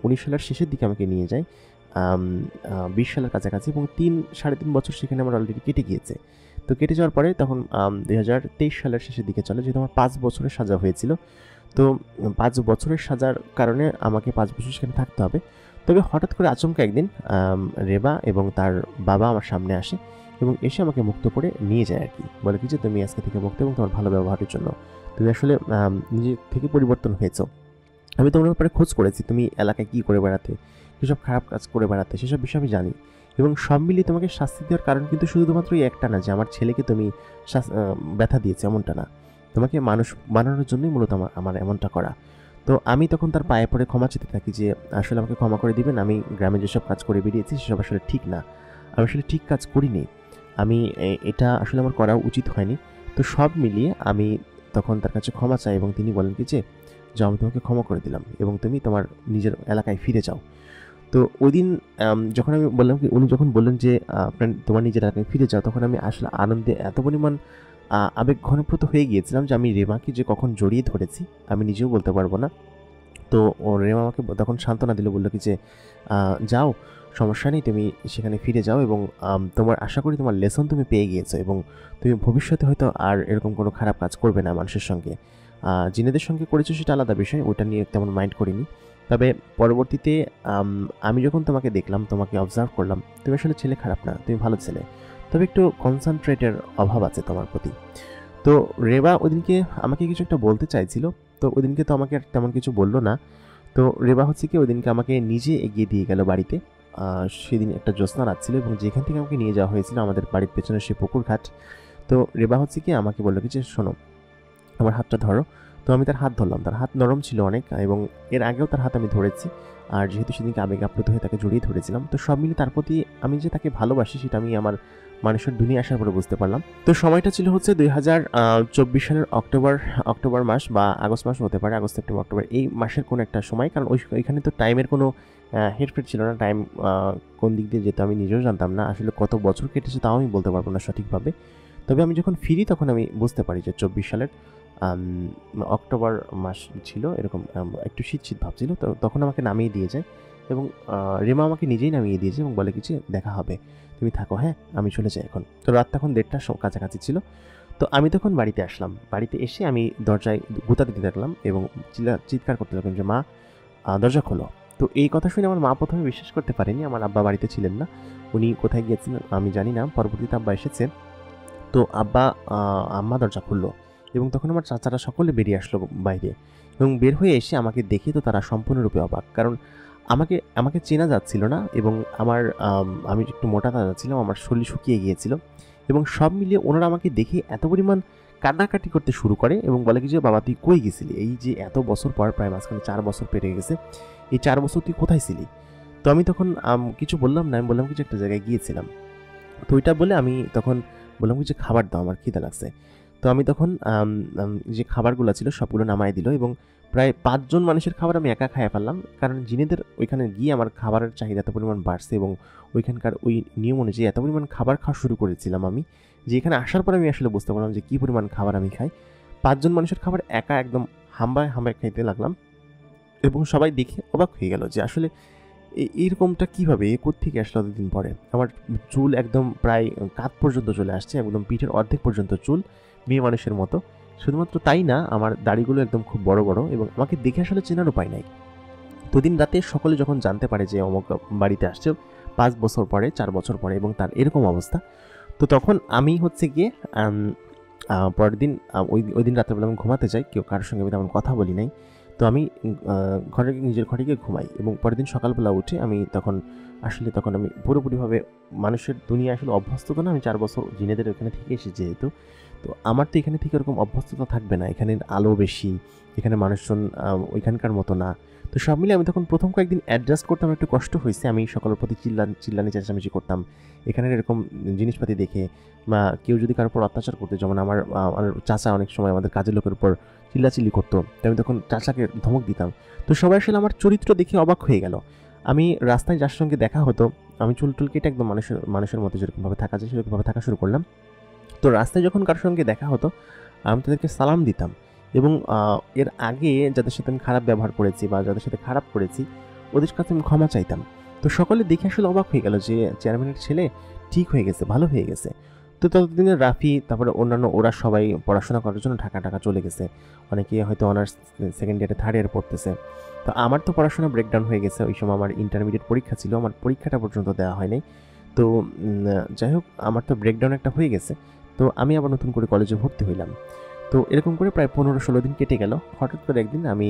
19 সালের শেষের দিকে আমাকে নিয়ে যায় 20 সালের কাছাকাছি এবং 3-3.5 বছর সেখানে আমার অলরেডি কেটে গিয়েছে। তো কেটে যাওয়ার পরে তখন 2023 সালের শেষের দিকে চলে, যেহেতু আমার 5 বছরের সাজা হয়েছিল। তো 5 বছরের সাজার কারণে আমাকে 5 বছর সেখানে থাকতে হবে। তবে হঠাৎ করে আচমকা একদিন রেবা এবং তার বাবা আমার সামনে আসে এবং এসে আমাকে মুক্ত করে নিয়ে যায় আর কি। বলে কি যে, তুমি আজকে থেকে মুক্ত এবং তোমার ভালো ব্যবহারের জন্য তুমি আসলে নিজে থেকে পরিবর্তন হয়েছো। আমি তোমার ব্যাপারে খোঁজ করেছি, তুমি এলাকায় কী করে বেড়াতে, কীসব খারাপ কাজ করে বেড়াতে, সেসব বিষয় আমি জানি। এবং সব মিলিয়ে তোমাকে শাস্তি দেওয়ার কারণ কিন্তু শুধুমাত্র একটা না যে আমার ছেলেকে তুমি ব্যথা দিয়েছে, এমনটা না। তোমাকে মানুষ বানানোর জন্যই মূলত আমার এমনটা করা। তো আমি তখন তার পায়ে পড়ে ক্ষমা চেতে থাকি যে, আসলে আমাকে ক্ষমা করে দিবেন, আমি গ্রামে যেসব কাজ করে বেরিয়েছি সেসব আসলে ঠিক না, আমি আসলে ঠিক কাজ করিনি, আমি এটা আসলে আমার করা উচিত হয়নি। তো সব মিলিয়ে আমি তখন তার কাছে ক্ষমা চাই এবং তিনি বলেন কি যে, যাও, আমি তোমাকে ক্ষমা করে দিলাম এবং তুমি তোমার নিজের এলাকায় ফিরে যাও। তো ওই দিন যখন আমি বললাম কি, উনি যখন বললেন যে তোমার নিজের এলাকায় ফিরে যাও, তখন আমি আসলে আনন্দে এত পরিমাণ আবেগ ঘনীভূত হয়ে গিয়েছিলাম যে আমি রেমাকে যে কখন জড়িয়ে ধরেছি আমি নিজেও বলতে পারবো না। তো রেমা আমাকে তখন সান্ত্বনা দিল, বললো কি যে, যাও, সমস্যা নেই, তুমি সেখানে ফিরে যাও এবং তোমার আশা করি তোমার লেসন তুমি পেয়ে গিয়েছো এবং তুমি ভবিষ্যতে হয়তো আর এরকম কোনো খারাপ কাজ করবে না মানুষের সঙ্গে। জিনেদের সঙ্গে করেছো সেটা আলাদা বিষয়, ওটা নিয়ে তেমন মাইন্ড করিনি। তবে পরবর্তীতে আমি যখন তোমাকে দেখলাম, তোমাকে অবজার্ভ করলাম, তুমি আসলে ছেলে খারাপ না, তুমি ভালো ছেলে, তবে একটু কনসেন্ট্রেটের অভাব আছে তোমার প্রতি। তো রেবা ওইদিনকে আমাকে কিছু একটা বলতে চাইছিল, তো ওইদিনকে তো আমাকে আর তেমন কিছু বললো না। তো রেবা হচ্ছে কি ওইদিনকে আমাকে নিজে এগিয়ে দিয়ে গেল বাড়িতে। সেদিন একটা জ্যোৎস্না রাত ছিল এবং যেখান থেকে আমাকে নিয়ে যাওয়া হয়েছিল আমাদের বাড়ির পেছনে সে পুকুর ঘাট। তো রেবা হচ্ছে কি আমাকে বললো কি যে, শোনো, আমার হাতটা ধরো, তো আমি তার হাত ধরলাম, তার হাত নরম ছিল অনেক, এবং এর আগেও তার হাত আমি ধরেছি। আর যেহেতু সেদিনকে আবেগে আপ্লুত হয়ে তাকে জড়িয়ে ধরেছিলাম, তো সব মিলে তার প্রতি আমি যে তাকে ভালোবাসি সেটা আমি আমার মানুষের দুনিয়া আসার পরে বুঝতে পারলাম। তো সময়টা ছিল হচ্ছে 2024 সালের অক্টোবর মাস বা আগস্ট মাস হতে পারে, আগস্ট সেপ্টেম্বর অক্টোবর এই মাসের কোনো একটা সময়। কারণ ওইখানে তো টাইমের কোনো হেরফের ছিল না, টাইম কোন দিক দিয়ে যেত আমি নিজেও জানতাম না। আসলে কত বছর কেটেছে তাও আমি বলতে পারবো না সঠিকভাবে। তবে আমি যখন ফিরি তখন আমি বুঝতে পারি যে 24 সালের অক্টোবর মাস ছিল, এরকম একটু শীত শীত ভাব ছিল। তো তখন আমাকে নামিয়ে দিয়ে যায়, এবং রেমা আমাকে নিজেই নামিয়ে দিয়েছে এবং বলে কিছু দেখা হবে, তুমি থাকো, হ্যাঁ আমি চলে যাই এখন। তো রাত তখন 1:30টার কাছাকাছি ছিল। তো আমি তখন বাড়িতে আসলাম, বাড়িতে এসে আমি দরজায় গুঁতা দিতে থাকলাম এবং চিৎকার করতে থাকলাম যে মা দরজা খোলো। তো এই কথা শুনে আমার মা প্রথমে বিশ্বাস করতে পারেনি, আমার আব্বা বাড়িতে ছিলেন না, উনি কোথায় গিয়েছেন আমি জানি না। পরবর্তীতে আব্বা এসেছে, তো আম্মা দরজা খুললো এবং তখন আমার চাচারা সকলে বেরিয়ে আসলো বাইরে, এবং বের হয়ে এসে আমাকে দেখে তো তারা সম্পূর্ণরূপে অবাক, কারণ আমাকে আমাকে চেনা যাচ্ছিল না, এবং আমি একটু মোটা তাজা ছিলাম, আমার শরীর শুকিয়ে গিয়েছিল, এবং সব মিলিয়ে ওনারা আমাকে দেখে এত পরিমাণ কান্নাকাটি করতে শুরু করে এবং বলে কি যে বাবা তুই কই গেছিলি, এই যে এত বছর পর, প্রায় মাঝখানে 4 বছর পেরিয়ে গেছে, এই 4 বছর তুই কোথায় ছিলি? তো আমি তখন কিছু বললাম না, আমি বললাম কিছু একটা জায়গায় গিয়েছিলাম। তো ওইটা বলে আমি তখন বললাম যে খাবার দাও, আমার খিদে লাগছে। তো আমি তখন যে খাবারগুলো ছিল সবগুলো নামাই দিল, এবং প্রায় 5 জন মানুষের খাবার আমি একা খাইয়ে ফেললাম, কারণ জিনেদের ওইখানে গিয়ে আমার খাবারের চাহিদা এত পরিমাণ বাড়ছে, এবং ওইখানকার ওই নিয়ম অনুযায়ী এত পরিমাণ খাবার খাওয়া শুরু করেছিলাম আমি, যে এখানে আসার পর আমি আসলে বুঝতে পারলাম যে কী পরিমাণ খাবার আমি খাই। 5 জন মানুষের খাবার একা একদম হাম্বায় হাম্বায় খাইতে লাগলাম, এবং সবাই দেখে অবাক হয়ে গেল যে আসলে এইরকমটা কীভাবে, কোত্থেকে আসলো এতদিন পরে। আমার চুল একদম প্রায় কাঁধ পর্যন্ত চলে আসছে, একদম পিঠের অর্ধেক পর্যন্ত চুল, মেয়ে মানুষের মতো। শুধুমাত্র তাই না, আমার দাড়িগুলো একদম খুব বড় বড়, এবং আমাকে দেখে আসলে চেনার উপায় নাই। তো দিন রাতে সকলে যখন জানতে পারে যে অমুক বাড়িতে আসছে 5 বছর পরে, 4 বছর পরে, এবং তার এরকম অবস্থা, তো তখন আমি হচ্ছে গিয়ে পরের দিন ওই দিন রাত্রেবেলা আমি ঘুমাতে যাই, কেউ কারোর সঙ্গে আমি তেমন কথা বলি নাই। তো আমি নিজের ঘরে গিয়ে ঘুমাই, এবং পরের দিন সকালবেলা উঠে আমি তখন আমি পুরোপুরিভাবে মানুষের দুনিয়া আসলে অভ্যস্ততা না, আমি 4 বছর জিনেদের ওখানে থেকে এসেছি যেহেতু, তো আমার তো এখানে থেকে ওরকম অভ্যস্ততা থাকবে না, এখানের আলো বেশি, এখানে মানুষজন ওইখানকার মতো না। তো সব মিলে আমি তখন প্রথম কয়েকদিন অ্যাডজাস্ট করতাম, একটু কষ্ট হয়েছে, আমি সকলের প্রতি চিল্লানি চেঁচামেচি করতাম এখানের এরকম জিনিসপাতি দেখে, বা কেউ যদি কারোর উপর অত্যাচার করতে, যেমন আমার চাচা অনেক সময় আমাদের কাজের লোকের উপর চিল্লাচিল্লি করতো, তো আমি তখন চাচাকে ধমক দিতাম। তো সবাই আসলে আমার চরিত্র দেখে অবাক হয়ে গেল। আমি রাস্তায় যার সঙ্গে দেখা হতো, আমি চুল কেটে একদম মানুষের মতো যেরকমভাবে থাকা যায় সেরকমভাবে থাকা শুরু করলাম। তো রাস্তায় যখন কারোর সঙ্গে দেখা হতো আমি তাদেরকে সালাম দিতাম, এবং এর আগে যাদের সাথে আমি খারাপ ব্যবহার করেছি বা যাদের সাথে খারাপ করেছি ওদের কাছে আমি ক্ষমা চাইতাম। তো সকলে দেখে আসলে অবাক হয়ে গেল যে চেয়ারম্যানের ছেলে ঠিক হয়ে গেছে, ভালো হয়ে গেছে। তো ততদিনে রাফি, তারপরে অন্যান্য ওরা সবাই পড়াশোনা করার জন্য ঢাকা চলে গেছে, অনেকে হয়তো অনার্স সেকেন্ড ইয়ারে থার্ড ইয়ারে পড়তেছে। তো আমার তো পড়াশোনা ব্রেকডাউন হয়ে গেছে, ওই সময় আমার ইন্টারমিডিয়েট পরীক্ষা ছিল, আমার পরীক্ষাটা পর্যন্ত দেওয়া হয়নি। তো যাই হোক, আমার তো ব্রেকডাউন একটা হয়ে গেছে। তো আমি আবার নতুন করে কলেজে ভর্তি হইলাম। তো এরকম করে প্রায় 15-16 দিন কেটে গেল। হঠাৎ করে একদিন আমি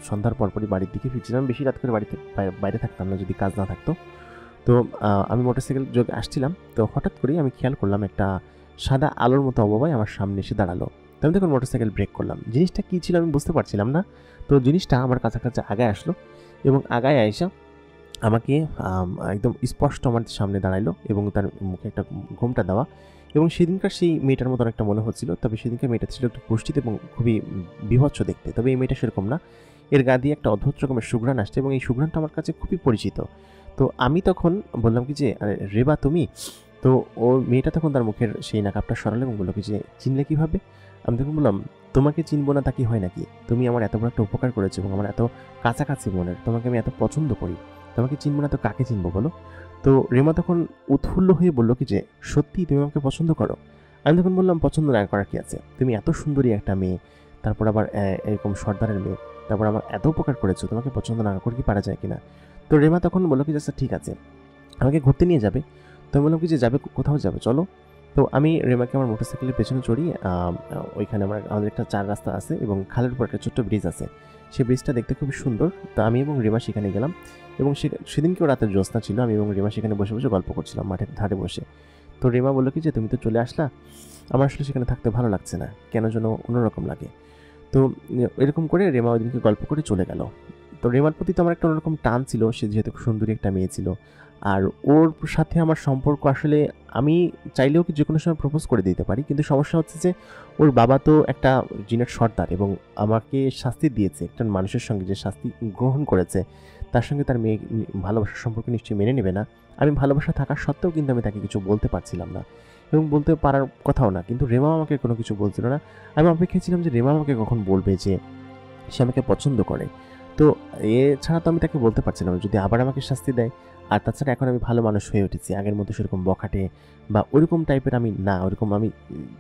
সন্ধ্যার পরপরই বাড়ির দিকে ফিরছিলাম, বেশি রাত করে বাইরে থাকতাম না যদি কাজ না থাকতো। তো আমি মোটরসাইকেল যোগে আসছিলাম, তো হঠাৎ করেই আমি খেয়াল করলাম একটা সাদা আলোর মতো অবয়ব আমার সামনে এসে দাঁড়ালো। তো আমি তখন মোটরসাইকেল ব্রেক করলাম, জিনিসটা কী ছিল আমি বুঝতে পারছিলাম না। তো জিনিসটা আমার কাছাকাছি আগায় আসলো, এবং আগায় আইসা আমাকে একদম স্পষ্ট আমার সামনে দাঁড়াইলো, এবং তার মুখে একটা ঘোমটা দেওয়া, এবং সেদিনকার সেই মেয়েটার মতো একটা মনে হচ্ছিল। তবে সেদিনকার মেয়েটা ছিল একটু পুষ্টিত এবং খুবই বীভৎস দেখতে, তবে এই মেয়েটা সেরকম না। এর গা দিয়ে একটা অদ্ভুত রকমের সুঘ্রাণ আসছে, এবং এই সুঘ্রাণটা আমার কাছে খুবই পরিচিত। তো আমি তখন বললাম কি যে আরে রেবা তুমি? তো ও মেয়েটা তখন তার মুখের সেই নাকাবটা সরালো এবং বললো কি যে চিনলে কীভাবে? আমি তখন বললাম তোমাকে চিনবো না তা কি হয় নাকি? তুমি আমার এত বড় একটা উপকার করেছো, এবং আমার এত কাছাকাছি মনের, তোমাকে আমি এত পছন্দ করি, তোমাকে চিনবো না তো কাকে চিনবো বলো? তো রেমা তখন উৎফুল্ল হয়ে বললো কি যে সত্যি তুমি আমাকে পছন্দ করো? আমি তখন বললাম পছন্দ না করার কি আছে, তুমি এত সুন্দরী একটা মেয়ে, তারপর আবার এরকম সর্দারের মেয়ে, তারপর আমার এত উপকার করেছো, তোমাকে পছন্দ না করে কি পারা যায় কিনা? তো রেমা তখন বললো কি যে আচ্ছা ঠিক আছে, আমাকে ঘুরতে নিয়ে যাবে। তো আমি বললাম কি যে যাবে, কোথাও যাবে চলো। তো আমি রেমাকে আমার মোটরসাইকেলের পেছনে চড়িয়ে ওইখানে আমাদের একটা 4 রাস্তা আছে, এবং খালের উপর একটা ছোট্ট ব্রিজ আছে, সেই ব্রিজটা দেখতে খুবই সুন্দর। তো আমি এবং রেমা সেখানে গেলাম, এবং সেদিনকেও রাতের জ্যোৎস্না ছিল, আমি এবং রেমা সেখানে বসে বসে গল্প করছিলাম মাঠের ধারে বসে। তো রেমা বললো কি যে তুমি তো চলে আসলা, আমার আসলে সেখানে থাকতে ভালো লাগছে না, কেন যেন অন্যরকম লাগে। তো তো এরকম করে রেমা ওইদিনকে গল্প করে চলে গেল। তো রেমার প্রতি তো আমার একটা অন্যরকম টান ছিল, সে যেহেতু খুব সুন্দরী একটা মেয়ে ছিল। আর ওর সাথে আমার সম্পর্ক আসলে আমি চাইলেও কি যে কোনো সময় প্রপোজ করে দিতে পারি, কিন্তু সমস্যা হচ্ছে যে ওর বাবা তো একটা জিনের সর্দার এবং আমাকে শাস্তি দিয়েছে একটা মানুষের সঙ্গে, যে শাস্তি গ্রহণ করেছে তার সঙ্গে তার মেয়ে ভালোবাসার সম্পর্ক নিশ্চয়ই মেনে নেবে না। আমি ভালোবাসা থাকা সত্ত্বেও কিন্তু আমি তাকে কিছু বলতে পারছিলাম না এবং বলতে পারার কথাও না, কিন্তু রেমা আমাকে কোনো কিছু বলছিল না। আমি অপেক্ষায় ছিলাম যে রেমা আমাকে কখন বলবে যে সে আমাকে পছন্দ করে। তো এছাড়া তো আমি তাকে বলতে পারছিলাম না, যদি আবার আমাকে শাস্তি দেয়। আর তাছাড়া এখন আমি ভালো মানুষ হয়ে উঠেছি, আগের মতো সেরকম বখাটে বা ওরকম টাইপের আমি না, ওরকম আমি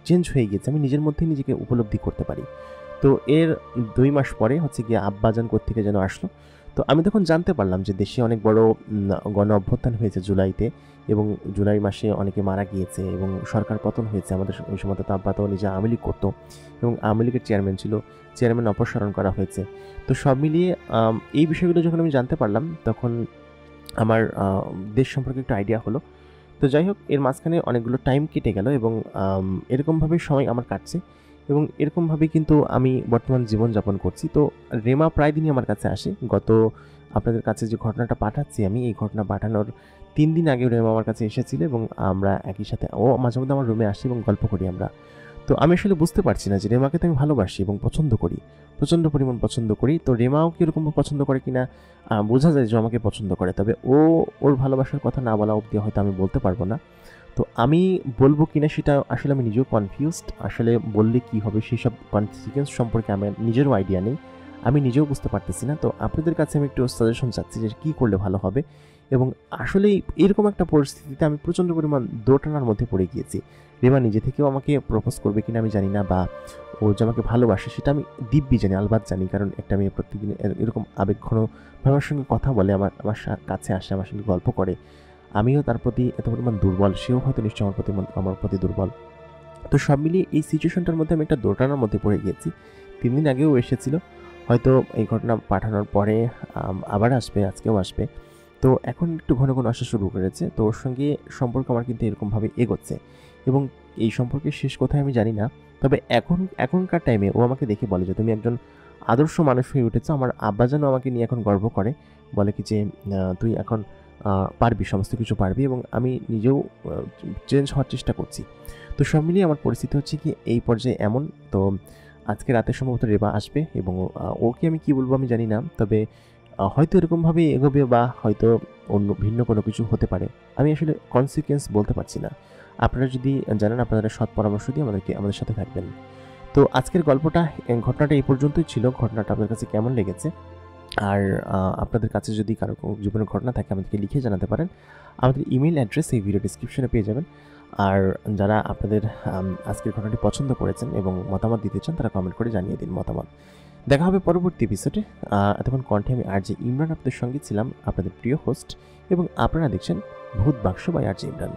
চেঞ্জ হয়ে গিয়েছি, আমি নিজের মধ্যেই নিজেকে উপলব্ধি করতে পারি। তো এর 2 মাস পরে হচ্ছে গিয়ে আব্বাজান কোত্থেকে যেন আসলো। তো আমি তখন জানতে পারলাম যে দেশে অনেক বড় গণ অভ্যুত্থান হয়েছে জুলাইতে, এবং জুলাই মাসে অনেকে মারা গিয়েছে এবং সরকার পতন হয়েছে। আমাদের ওই সময় তো আব্বা তো নিজে আওয়ামী লীগ করতো এবং আওয়ামী লীগের চেয়ারম্যান ছিল, চেয়ারম্যান অপসারণ করা হয়েছে। তো সব মিলিয়ে এই বিষয়গুলো যখন আমি জানতে পারলাম তখন আমার দেশ সম্পর্কে একটু আইডিয়া হলো। তো যাই হোক, এর মাঝখানে অনেকগুলো টাইম কেটে গেল এবং এরকমভাবেই সময় আমার কাটছে এবং এরকমভাবেই কিন্তু আমি বর্তমান জীবনযাপন করছি। তো রেমা প্রায় দিনই আমার কাছে আসে। আপনাদের কাছে যে ঘটনাটা পাঠাচ্ছি আমি, এই ঘটনা পাঠানোর 3 দিন আগে রেমা আমার কাছে এসেছিল এবং আমরা একই সাথে ও মাঝে মধ্যে আমার রুমে আসি এবং গল্প করি আমরা। তো আমি আসলে বুঝতে পারছি না যে রেমাকে তো আমি ভালোবাসি এবং পছন্দ করি, প্রচণ্ড পরিমাণ পছন্দ করি। তো রেমাও কি এরকম পছন্দ করে কিনা বোঝা যায় যে আমাকে পছন্দ করে, তবে ওর ভালোবাসার কথা না বলা অবধি হয়তো আমি বলতে পারবো না। তো আমি বলবো কিনা সেটা আসলে আমি নিজেও কনফিউজড, আসলে বললে কি হবে সেই সব কনসিকুয়েন্স সম্পর্কে আমার নিজেরও আইডিয়া নেই, আমি নিজেও বুঝতে পারতেছি না। তো আপনাদের কাছে আমি একটু সাজেশন চাচ্ছি যে কী করলে ভালো হবে। এবং আসলেই এরকম একটা পরিস্থিতিতে আমি প্রচণ্ড পরিমাণ দোটানার মধ্যে পড়ে গিয়েছি। রেমা নিজে থেকেও আমাকে প্রপোজ করবে কিনা আমি জানি না, বা ও যে আমাকে ভালোবাসে সেটা আমি দিব্যি জানি, আলবাত জানি, কারণ একটা মেয়ে প্রত্যেকদিন এরকম আবেগঘন আমার সঙ্গে কথা বলে, আমার কাছে আসে, আমার সঙ্গে গল্প করে, আমিও তার প্রতি এত পরিমাণ দুর্বল, সেও হয়তো নিশ্চয়ই আমার প্রতি দুর্বল। তো সব মিলিয়ে এই সিচুয়েশনটার মধ্যে আমি একটা দোটানার মধ্যে পড়ে গিয়েছি। 3 দিন আগেও এসেছিল, হয়তো এই ঘটনা পাঠানোর পরে আবার আসবে, আজকেও আসবে। তো এখন একটু ঘন ঘন আসা শুরু করেছে। তো ওর সঙ্গে সম্পর্ক আমার কিন্তু এরকমভাবে এগোচ্ছে এবং এই সম্পর্কের শেষ কোথায় আমি জানি না। তবে এখনকার টাইমে ও আমাকে দেখে বলে যে তুমি একজন আদর্শ মানুষ হয়ে উঠেছো। আমার আব্বাজানও আমাকে নিয়ে এখন গর্ব করে, বলে কি যে তুই এখন পারবি, সমস্ত কিছু পারবি, এবং আমি নিজেও চেঞ্জ হওয়ার চেষ্টা করছি। তো সব মিলিয়ে আমার পরিস্থিতি হচ্ছে কি এই পর্যায়ে এমন। তো আজকে রাতে সম্ভবত রেবা আসবে এবং ওকে আমি কি বলবো আমি জানি না, তবে হয়তো এরকমভাবে এগোবে বা হয়তো অন্য ভিন্ন কোনো কিছু হতে পারে। আমি আসলে কনসিকুয়েন্স বলতে পারছি না। আপনারা যদি জানেন আপনারা সৎ পরামর্শ দিয়ে আমাদের সাথে থাকবেন। তো আজকের ঘটনাটা এই পর্যন্তই ছিল। ঘটনাটা আপনাদের কাছে কেমন লেগেছে? আর আপনাদের কাছে যদি কারো জীবনের ঘটনা থাকে আমাদেরকে লিখে জানাতে পারেন। আমাদের ইমেল অ্যাড্রেস এই ভিডিও ডিসক্রিপশনে পেয়ে যাবেন। আর যারা আপনাদের আজকের ঘটনাটি পছন্দ করেছেন এবং মতামত দিতে চান তারা কমেন্ট করে জানিয়ে দিন মতামত। দেখা হবে পরবর্তী এপিসোডে। এতক্ষণ কণ্ঠে আমি আরজে ইমরান আপনাদের সঙ্গে ছিলাম, আপনাদের প্রিয় হোস্ট, এবং আপনারা দেখছেন ভূত বাক্স বাই আরজে ইমরান।